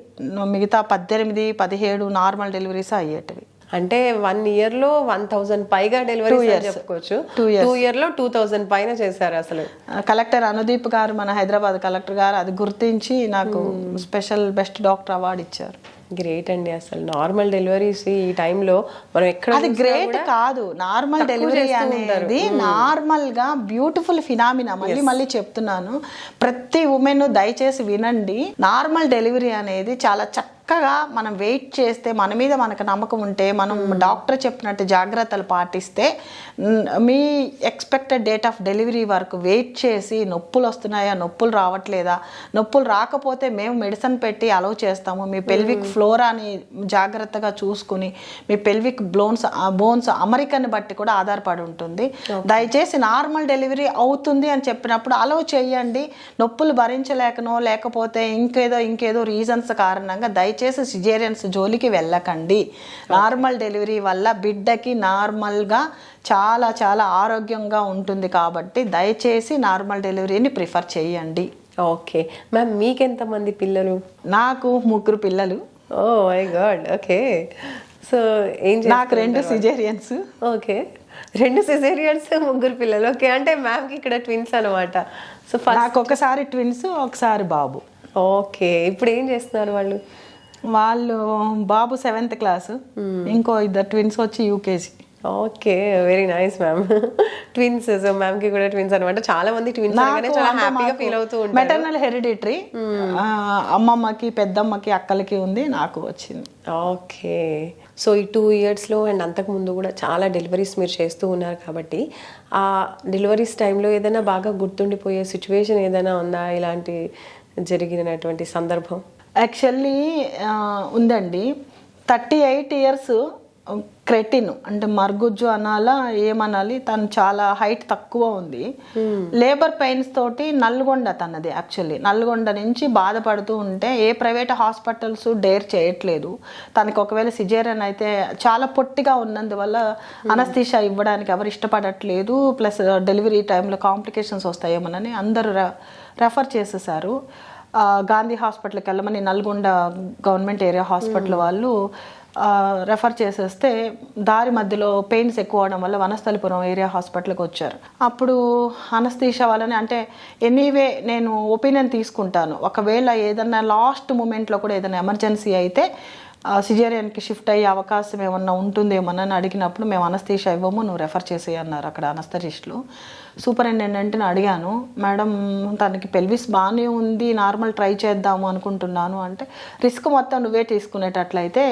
B: మిగతా 18-17 నార్మల్ డెలివరీస్ అయ్యేటివి.
A: అంటే 1 yearలో 1000 పైగా డెలివరీస్ చెప్పుకోవచ్చు. 2 yearలో 2000 పైన చేశారు. అసలు
B: కలెక్టర్ అనుదీప్ గారు, మన హైదరాబాద్ కలెక్టర్ గారు అది గుర్తించి నాకు స్పెషల్ బెస్ట్ డాక్టర్ అవార్డు ఇచ్చారు.
A: గ్రేట్ అండి. అసలు నార్మల్ డెలివరీస్ ఈ టైంలో మనం ఎక్కడ,
B: అది గ్రేట్ కాదు, నార్మల్ డెలివరీ అనేది నార్మల్ గా బ్యూటిఫుల్ ఫినామినా. మళ్ళీ చెప్తున్నాను, ప్రతి ఉమెన్ దయచేసి వినండి. నార్మల్ డెలివరీ అనేది చాలా చక్కగా మనం వెయిట్ చేస్తే, మన మీద మనకు నమ్మకం ఉంటే, మనం డాక్టర్ చెప్పినట్టు జాగ్రత్తలు పాటిస్తే, మీ ఎక్స్పెక్టెడ్ డేట్ ఆఫ్ డెలివరీ వరకు వెయిట్ చేసి నొప్పులు వస్తున్నాయా, నొప్పులు రావట్లేదా, నొప్పులు రాకపోతే మేము మెడిసిన్ పెట్టి అలౌ చేస్తాము, మీ పెల్విక్ ఫ్లోరాని జాగ్రత్తగా చూసుకుని, మీ పెల్విక్ బోన్స్ అమరికని బట్టి కూడా ఆధారపడి ఉంటుంది. దయచేసి నార్మల్ డెలివరీ అవుతుంది అని చెప్పినప్పుడు అలౌ చేయండి. నొప్పులు భరించలేకనో లేకపోతే ఇంకేదో రీజన్స్ కారణంగా దయచేసి సిజేరియన్స్ జోలికి వెళ్ళకండి. నార్మల్ డెలివరీ వల్ల బిడ్డకి నార్మల్గా చాలా చాలా ఆరోగ్యంగా ఉంటుంది కాబట్టి దయచేసి నార్మల్ డెలివరీని ప్రిఫర్ చేయండి.
A: ఓకే మ్యామ్, మీకెంతమంది పిల్లలు?
B: నాకు 3 పిల్లలు.
A: Oh my god. Okay. So
B: నాకు 2 సిజేరియన్స్.
A: ఓకే, 2 సిజేరియన్స్, 3 పిల్లలు. ఓకే, అంటే మ్యామ్కి ఇక్కడ ట్విన్స్ అనమాట. సో
B: నాకు ఒకసారి ట్విన్స్, ఒకసారి బాబు.
A: ఓకే, ఇప్పుడు ఏం చేస్తున్నారు వాళ్ళు?
B: బాబు 7th class, ఇంకో 2 ట్విన్స్ వచ్చి UKG.
A: Okay, very nice ma'am. Twins. So ma'am కి కూడా ట్విన్స్ అనమాట. చాలా మంది ట్విన్స్ అనగానే చాలా హ్యాపీగా ఫీల్ అవుతూ ఉంటారు.
B: మెటర్నల్ హెరిడిటరీ, అమ్మమ్మకి, పెద్దమ్మకి, అక్కలకి ఉంది, నాకు వచ్చింది.
A: ఓకే. సో ఈ 2 yearsలో అండ్ అంతకుముందు కూడా చాలా డెలివరీస్ మీరు చేస్తూ ఉన్నారు కాబట్టి ఆ డెలివరీస్ టైంలో ఏదైనా బాగా గుర్తుండిపోయే సిచ్యువేషన్ ఏదైనా ఉందా, ఇలాంటి జరిగినటువంటి సందర్భం?
B: యాక్చువల్లీ ఉందండి. 38 years క్రెటిన్, అంటే మర్గుజ్జు అనాలా ఏమనాలి, తను చాలా హైట్ తక్కువ ఉంది. లేబర్ పెయిన్స్ తోటి నల్గొండ తనది. యాక్చువల్లీ నల్గొండ నుంచి బాధపడుతూ ఉంటే ఏ ప్రైవేట్ హాస్పిటల్స్ డేర్ చేయట్లేదు. తనకి ఒకవేళ సిజేరియన్ అయితే చాలా పొట్టిగా ఉన్నందువల్ల అనస్థీషియా ఇవ్వడానికి ఎవరు ఇష్టపడట్లేదు. ప్లస్ డెలివరీ టైంలో కాంప్లికేషన్స్ వస్తాయేమోనని అందరూ రెఫర్ చేసేసారు. గాంధీ హాస్పిటల్కి వెళ్ళమని నల్గొండ గవర్నమెంట్ ఏరియా హాస్పిటల్ వాళ్ళు రెఫర్ చేసేస్తే దారి మధ్యలో పెయిన్స్ ఎక్కువ అవడం వల్ల వనస్థలిపురం ఏరియా హాస్పిటల్కి వచ్చారు. అప్పుడు అనస్థీషియా వాళ్ళని అంటే ఎనీవే నేను ఒపీనియన్ తీసుకుంటాను, ఒకవేళ ఏదన్నా లాస్ట్ మూమెంట్లో కూడా ఏదైనా ఎమర్జెన్సీ అయితే సిజేరియన్కి షిఫ్ట్ అయ్యే అవకాశం ఏమన్నా ఉంటుందేమోనని అడిగినప్పుడు మేము అనస్థీషియా ఇవ్వము, నువ్వు రెఫర్ చేసేయి అన్నారు అక్కడ అనస్థిస్టులు. సూపరింటెండెంట్ని అడిగాను, మేడం తనకి పెల్విస్ బాగానే ఉంది, నార్మల్ ట్రై చేద్దాము అనుకుంటున్నాను అంటే, రిస్క్ మొత్తం నువ్వే తీసుకునేటట్లయితే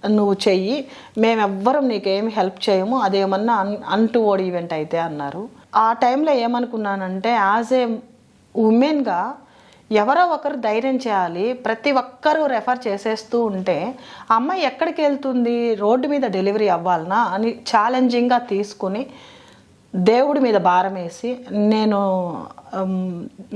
B: నువ్వు చెయ్యి, మేమెవ్వరం నీకేమి హెల్ప్ చేయము, అదేమన్నా అన్టువర్డ్ ఈవెంట్ అయితే అన్నారు. ఆ టైంలో ఏమనుకున్నానంటే యాజ్ ఏ ఉమెన్గా ఎవరో ఒకరు ధైర్యం చేయాలి, ప్రతి ఒక్కరూ రెఫర్ చేసేస్తూ ఉంటే అమ్మాయి ఎక్కడికి వెళ్తుంది, రోడ్డు మీద డెలివరీ అవ్వాలనా అని ఛాలెంజింగ్గా తీసుకుని దేవుడి మీద భారం వేసి నేను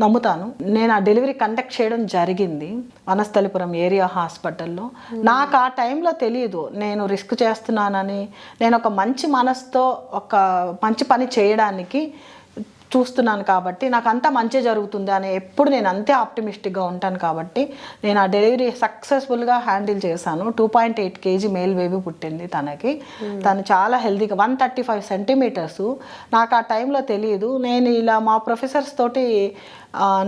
B: నమ్ముతాను, నేను ఆ డెలివరీ కండక్ట్ చేయడం జరిగింది వనస్థలిపురం ఏరియా హాస్పిటల్లో. నాకు ఆ టైంలో తెలియదు నేను రిస్క్ చేస్తున్నానని. నేను ఒక మంచి మనసుతో ఒక మంచి పని చేయడానికి చూస్తున్నాను కాబట్టి నాకు అంతా మంచి జరుగుతుంది అని ఎప్పుడు నేను అంతే ఆప్టిమిస్టిక్గా ఉంటాను కాబట్టి నేను ఆ డెలివరీ సక్సెస్ఫుల్గా హ్యాండిల్ చేశాను. 2.8 kg మేల్ బేబీ పుట్టింది తనకి. తను చాలా హెల్తీగా 135 సెంటీమీటర్స్. నాకు ఆ టైంలో తెలియదు. నేను ఇలా మా ప్రొఫెసర్స్ తోటి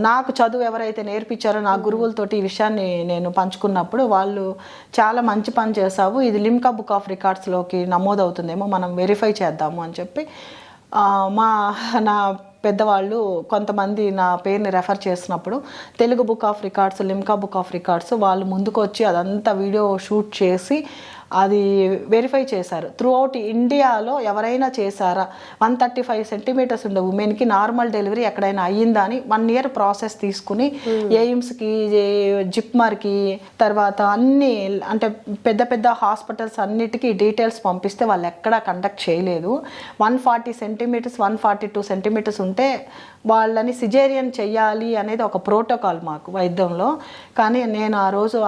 B: నాకు చదువు ఎవరైతే నేర్పించారో నా గురువులతోటి ఈ విషయాన్ని నేను పంచుకున్నప్పుడు వాళ్ళు చాలా మంచి పని చేసావు, ఇది లిమ్కా బుక్ ఆఫ్ రికార్డ్స్లోకి నమోదవుతుందేమో, మనం వెరిఫై చేద్దాము అని చెప్పి నా పెద్దవాళ్ళు కొంతమంది నా పేరుని రెఫర్ చేసినప్పుడు Telugu book of records, Limca book of records వాళ్ళు ముందుకు వచ్చి అదంతా వీడియో షూట్ చేసి అది వెరిఫై చేశారు. త్రూ అవుట్ ఇండియాలో ఎవరైనా చేశారా, 135 సెంటీమీటర్స్ ఉండే ఉమెన్కి నార్మల్ డెలివరీ ఎక్కడైనా అయ్యిందా అని 1 year ప్రాసెస్ తీసుకుని ఎయిమ్స్కి, జిప్మర్కి, తర్వాత అన్ని అంటే పెద్ద పెద్ద హాస్పిటల్స్ అన్నిటికీ డీటెయిల్స్ పంపిస్తే వాళ్ళు ఎక్కడా కండక్ట్ చేయలేదు. 140 సెంటీమీటర్స్ 142 సెంటీమీటర్స్ ఉంటే వాళ్ళని సిజేరియన్ చెయ్యాలి అనేది ఒక ప్రోటోకాల్ మాకు వైద్యంలో. కానీ నేను ఆ రోజు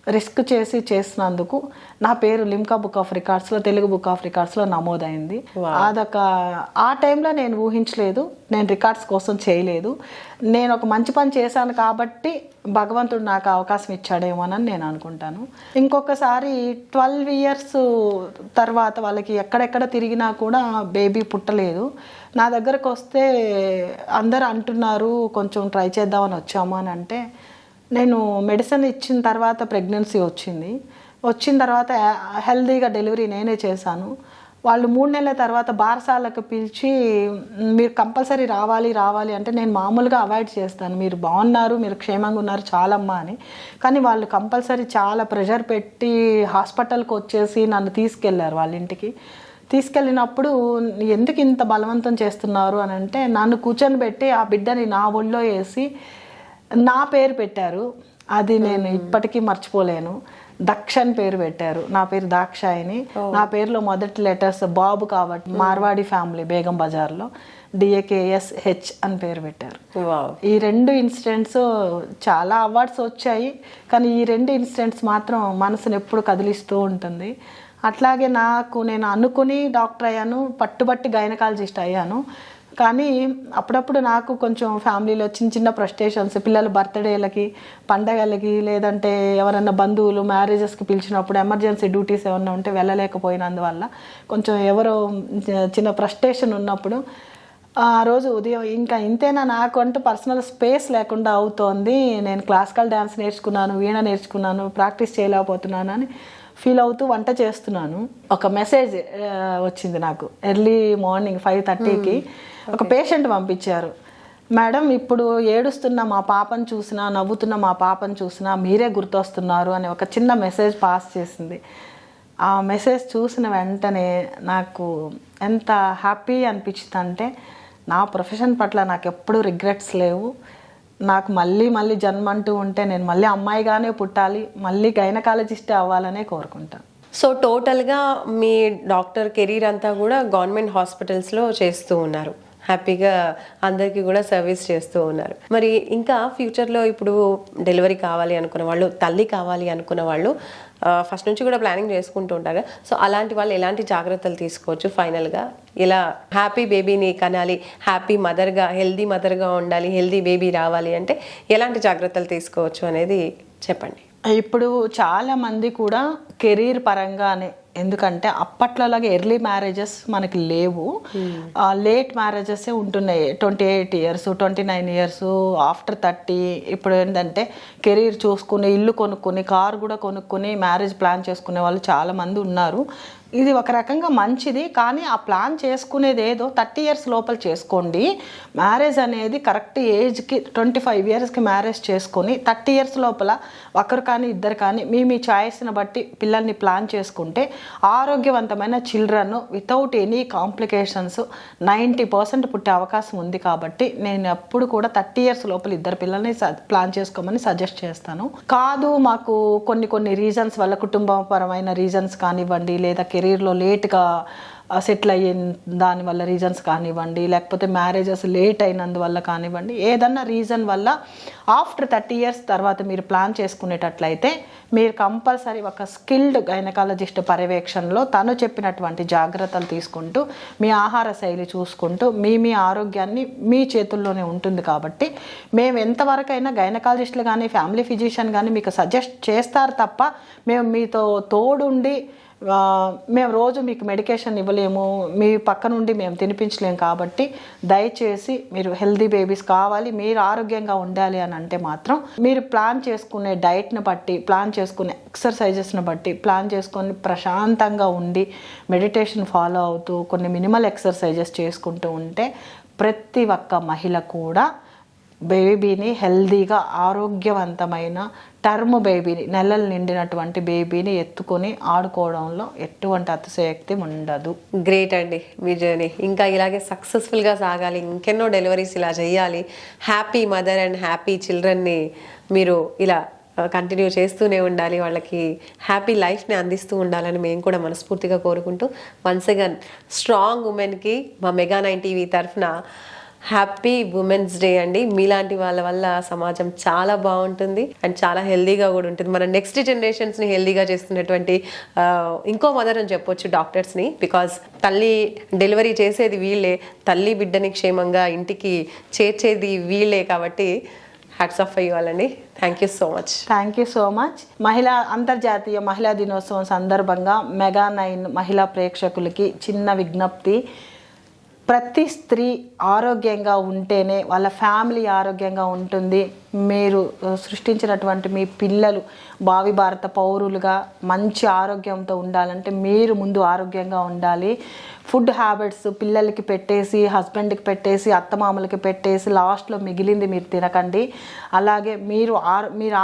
B: రిస్క్ చేసినందుకు నా పేరు లిమ్కా బుక్ ఆఫ్ రికార్డ్స్లో, తెలుగు బుక్ ఆఫ్ రికార్డ్స్లో నమోదైంది. అదొక ఆ టైంలో నేను ఊహించలేదు, నేను రికార్డ్స్ కోసం చేయలేదు. నేను ఒక మంచి పని చేశాను కాబట్టి భగవంతుడు నాకు అవకాశం ఇచ్చాడేమోనని నేను అనుకుంటాను. ఇంకొకసారి 12 years తర్వాత వాళ్ళకి ఎక్కడెక్కడ తిరిగినా కూడా బేబీ పుట్టలేదు. నా దగ్గరకు వస్తే అందరూ అంటున్నారు కొంచెం ట్రై చేద్దామని వచ్చాము అని అంటే, నేను మెడిసిన్ ఇచ్చిన తర్వాత ప్రెగ్నెన్సీ వచ్చిన తర్వాత హెల్తీగా డెలివరీ నేనే చేశాను. వాళ్ళు 3 నెలల తర్వాత బారసాలకు పిలిచి మీరు కంపల్సరీ రావాలి అంటే నేను మామూలుగా అవాయిడ్ చేస్తాను, మీరు బాగున్నారు, మీరు క్షేమంగా ఉన్నారు చాలమ్మా అని. కానీ వాళ్ళు కంపల్సరీ చాలా ప్రెషర్ పెట్టి హాస్పిటల్కి వచ్చేసి నన్ను తీసుకెళ్లారు వాళ్ళ ఇంటికి. తీసుకెళ్ళినప్పుడు ఎందుకు ఇంత బలవంతం చేస్తున్నారు అని అంటే, నన్ను కూర్చొని పెట్టి ఆ బిడ్డని నా ఒళ్ళో వేసి నా పేరు పెట్టారు. అది నేను ఇప్పటికీ మర్చిపోలేను. దక్ష అని పేరు పెట్టారు. నా పేరు దాక్షాయిని. నా పేరులో మొదటి లెటర్స్ బాబు కాబట్టి మార్వాడి ఫ్యామిలీ బేగం బజార్లో DAKSH అని పేరు పెట్టారు. ఈ 2 ఇన్సిడెంట్స్ చాలా అవార్డ్స్ వచ్చాయి, కానీ ఈ 2 ఇన్సిడెంట్స్ మాత్రం మనసును ఎప్పుడు కదిలిస్తూ ఉంటుంది. అట్లాగే నేను అనుకుని డాక్టర్ అయ్యాను, పట్టుబట్టి గైనకాలజిస్ట్ అయ్యాను. కానీ అప్పుడప్పుడు నాకు కొంచెం ఫ్యామిలీలో చిన్న ఫ్రస్ట్రేషన్స్, పిల్లల బర్త్డేలకి, పండగలకి, లేదంటే ఎవరన్నా బంధువులు మ్యారేజెస్కి పిలిచినప్పుడు ఎమర్జెన్సీ డ్యూటీస్ ఏమన్నా ఉంటే వెళ్ళలేకపోయినందువల్ల కొంచెం ఎవరో చిన్న ఫ్రస్ట్రేషన్ ఉన్నప్పుడు ఆ రోజు ఉదయం ఇంకా ఇంతేనా నాకు అంటూ పర్సనల్ స్పేస్ లేకుండా అవుతోంది, నేను క్లాసికల్ డ్యాన్స్ నేర్చుకున్నాను, వీణ నేర్చుకున్నాను, ప్రాక్టీస్ చేయలేకపోతున్నాను అని ఫీల్ అవుతూ వంట చేస్తున్నాను. ఒక మెసేజ్ వచ్చింది నాకు ఎర్లీ మార్నింగ్ 5:30కి. ఒక పేషెంట్ పంపించారు, మేడం ఇప్పుడు ఏడుస్తున్న మా పాపను చూసినా, నవ్వుతున్న మా పాపను చూసినా మీరే గుర్తొస్తున్నారు అని ఒక చిన్న మెసేజ్ పాస్ చేసింది. ఆ మెసేజ్ చూసిన వెంటనే నాకు ఎంత హ్యాపీ అనిపించింది అంటే, నా ప్రొఫెషన్ పట్ల నాకు ఎప్పుడూ రిగ్రెట్స్ లేవు. నాకు మళ్ళీ జన్మ అంటూ ఉంటే నేను మళ్ళీ అమ్మాయిగానే పుట్టాలి, మళ్ళీ గైనకాలజిస్టే అవ్వాలనే కోరుకుంటాను.
A: సో టోటల్గా మీ డాక్టర్ కెరీర్ అంతా కూడా గవర్నమెంట్ హాస్పిటల్స్లో చేస్తూ ఉన్నారు, హ్యాపీగా అందరికీ కూడా సర్వీస్ చేస్తూ ఉన్నారు. మరి ఇంకా ఫ్యూచర్లో ఇప్పుడు డెలివరీ కావాలి అనుకున్న వాళ్ళు, తల్లి కావాలి అనుకున్న వాళ్ళు ఫస్ట్ నుంచి కూడా ప్లానింగ్ చేసుకుంటూ ఉంటారు. సో అలాంటి వాళ్ళు ఎలాంటి జాగ్రత్తలు తీసుకోవచ్చు, ఫైనల్గా ఇలా హ్యాపీ బేబీని కనాలి, హ్యాపీ మదర్గా, హెల్దీ మదర్గా ఉండాలి, హెల్దీ బేబీ రావాలి అంటే ఎలాంటి జాగ్రత్తలు తీసుకోవచ్చు అనేది చెప్పండి.
B: ఇప్పుడు చాలా మంది కూడా కెరీర్ పరంగానే, ఎందుకంటే అప్పట్లోలాగా ఎర్లీ మ్యారేజెస్ మనకి లేవు, లేట్ మ్యారేజెస్ ఉంటున్నాయి. 28 ఇయర్స్, 29 ఇయర్స్, ఆఫ్టర్ 30. ఇప్పుడు ఏంటంటే కెరీర్ చూసుకుని, ఇల్లు కొనుక్కొని, కారు కూడా కొనుక్కొని మ్యారేజ్ ప్లాన్ చేసుకునే వాళ్ళు చాలామంది ఉన్నారు. ఇది ఒక రకంగా మంచిది, కానీ ఆ ప్లాన్ చేసుకునేది ఏదో 30 ఇయర్స్ లోపల చేసుకోండి. మ్యారేజ్ అనేది కరెక్ట్ ఏజ్కి 25 ఇయర్స్కి మ్యారేజ్ చేసుకొని 30 ఇయర్స్ లోపల ఒకరు కానీ ఇద్దరు కానీ మీ చాయిస్ని బట్టి పిల్లల్ని ప్లాన్ చేసుకుంటే ఆరోగ్యవంతమైన చిల్డ్రన్ వితౌట్ ఎనీ కాంప్లికేషన్స్ 90% పుట్టే అవకాశం ఉంది. కాబట్టి నేను ఎప్పుడు కూడా 30 ఇయర్స్ లోపల ఇద్దరు పిల్లల్ని ప్లాన్ చేసుకోమని సజెస్ట్ చేస్తాను. కాదు మాకు కొన్ని రీజన్స్ వల్ల, కుటుంబపరమైన రీజన్స్ కానివ్వండి, లేదా కెరీర్లో లేట్గా సెటిల్ అయిన దానివల్ల రీజన్స్ కానివ్వండి, లేకపోతే మ్యారేజెస్ లేట్ అయినందువల్ల కానివ్వండి, ఏదన్నా రీజన్ వల్ల ఆఫ్టర్ 30 ఇయర్స్ తర్వాత మీరు ప్లాన్ చేసుకునేటట్లయితే మీరు కంపల్సరీ ఒక స్కిల్డ్ గైనకాలజిస్ట్ పర్యవేక్షణలో తను చెప్పినటువంటి జాగ్రత్తలు తీసుకుంటూ, మీ ఆహార శైలి చూసుకుంటూ, మీ ఆరోగ్యాన్ని మీ చేతుల్లోనే ఉంటుంది. కాబట్టి మేము ఎంతవరకైనా గైనకాలజిస్టులు కానీ ఫ్యామిలీ ఫిజిషియన్ కానీ మీకు సజెస్ట్ చేస్తారు తప్ప మేము మీతో తోడుండి మేము రోజు మీకు మెడికేషన్ ఇవ్వలేము, మీ పక్క నుండి మేము తినిపించలేము. కాబట్టి దయచేసి మీరు హెల్దీ బేబీస్ కావాలి, మీరు ఆరోగ్యంగా ఉండాలి అని అంటే మాత్రం మీరు ప్లాన్ చేసుకునే డైట్ని బట్టి, ప్లాన్ చేసుకునే ఎక్సర్సైజెస్ని బట్టి, ప్లాన్ చేసుకొని ప్రశాంతంగా ఉండి మెడిటేషన్ ఫాలో అవుతూ కొన్ని మినిమల్ ఎక్సర్సైజెస్ చేసుకుంటూ ఉంటే ప్రతి ఒక్క మహిళ కూడా బేబీని హెల్దీగా, ఆరోగ్యవంతమైన టర్మ్ బేబీని, నెలలు నిండినటువంటి బేబీని ఎత్తుకొని ఆడుకోవడంలో ఎటువంటి అతిశయోక్తి ఉండదు.
A: గ్రేట్ అండి మీ జర్నీ. ఇంకా ఇలాగే సక్సెస్ఫుల్గా సాగాలి, ఇంకెన్నో డెలివరీస్ ఇలా చేయాలి, హ్యాపీ మదర్ అండ్ హ్యాపీ చిల్డ్రన్ని మీరు ఇలా కంటిన్యూ చేస్తూనే ఉండాలి, వాళ్ళకి హ్యాపీ లైఫ్ని అందిస్తూ ఉండాలని మేము కూడా మనస్ఫూర్తిగా కోరుకుంటూ, వన్స్ అగైన్ స్ట్రాంగ్ ఉమెన్కి మా మెగా9 టీవీ తరఫున హ్యాపీ ఉమెన్స్ డే అండి. మీలాంటి వాళ్ళ వల్ల సమాజం చాలా బాగుంటుంది అండ్ చాలా హెల్దీగా కూడా ఉంటుంది. మన నెక్స్ట్ జనరేషన్స్ని హెల్దీగా చేస్తున్నటువంటి ఇంకో మదర్ అని చెప్పొచ్చు డాక్టర్స్ని. బికాజ్ తల్లి డెలివరీ చేసేది వీళ్ళే, తల్లి బిడ్డని క్షేమంగా ఇంటికి చేర్చేది వీళ్ళే. కాబట్టి హ్యాట్స్ ఆఫ్ అయ్యాలండి. Thank you so much.
B: Thank you so much. అంతర్జాతీయ మహిళా దినోత్సవం సందర్భంగా మెగా9 మహిళా ప్రేక్షకులకి చిన్న విజ్ఞప్తి. ప్రతి స్త్రీ ఆరోగ్యంగా ఉంటేనే వాళ్ళ ఫ్యామిలీ ఆరోగ్యంగా ఉంటుంది. మీరు సృష్టించినటువంటి మీ పిల్లలు భావి భారత పౌరులుగా మంచి ఆరోగ్యంతో ఉండాలంటే మీరు ముందు ఆరోగ్యంగా ఉండాలి. ఫుడ్ హ్యాబిట్స్ పిల్లలకి పెట్టేసి, హస్బెండ్కి పెట్టేసి, అత్తమామలకి పెట్టేసి లాస్ట్లో మిగిలింది మీరు తినకండి. అలాగే మీరు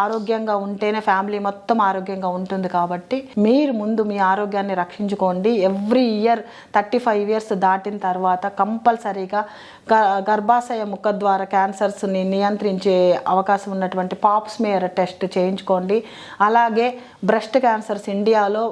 B: ఆరోగ్యంగా ఉంటేనే ఫ్యామిలీ మొత్తం ఆరోగ్యంగా ఉంటుంది. కాబట్టి మీరు ముందు మీ ఆరోగ్యాన్ని రక్షించుకోండి. ఎవ్రీ ఇయర్ 35 ఇయర్స్ దాటిన తర్వాత కంపల్సరీగా గర్భాశయ ముఖద్వార క్యాన్సర్స్ని నియంత్రించే అవకాశం ఉన్నటువంటి పాప్స్మేయర్ టెస్ట్ చేయించుకోండి. అలాగే బ్రెస్ట్ క్యాన్సర్స్ ఇండియాలో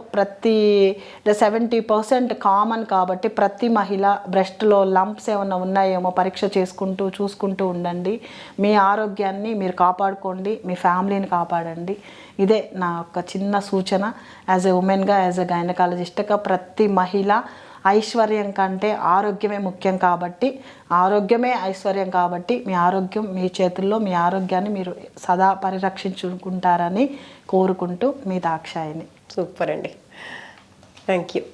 B: 70% కామన్. కాబట్టి ప్రతి మహిళ బ్రెస్ట్లో లంప్స్ ఏమైనా ఉన్నాయేమో పరీక్ష చూసుకుంటూ ఉండండి. మీ ఆరోగ్యాన్ని మీరు కాపాడుకోండి, మీ ఫ్యామిలీని కాపాడండి. ఇదే నా యొక్క చిన్న సూచన. యాజ్ ఎ ఉమెన్గా, యాజ్ ఎ గైనకాలజిస్ట్గా ప్రతి మహిళ ఐశ్వర్యం కంటే ఆరోగ్యమే ముఖ్యం. కాబట్టి ఆరోగ్యమే ఐశ్వర్యం. కాబట్టి మీ ఆరోగ్యం మీ చేతుల్లో, మీ ఆరోగ్యాన్ని మీరు సదా పరిరక్షించుకుంటారని కోరుకుంటూ మీ దాక్షాయిని.
A: సూపర్ అండి. Thank you.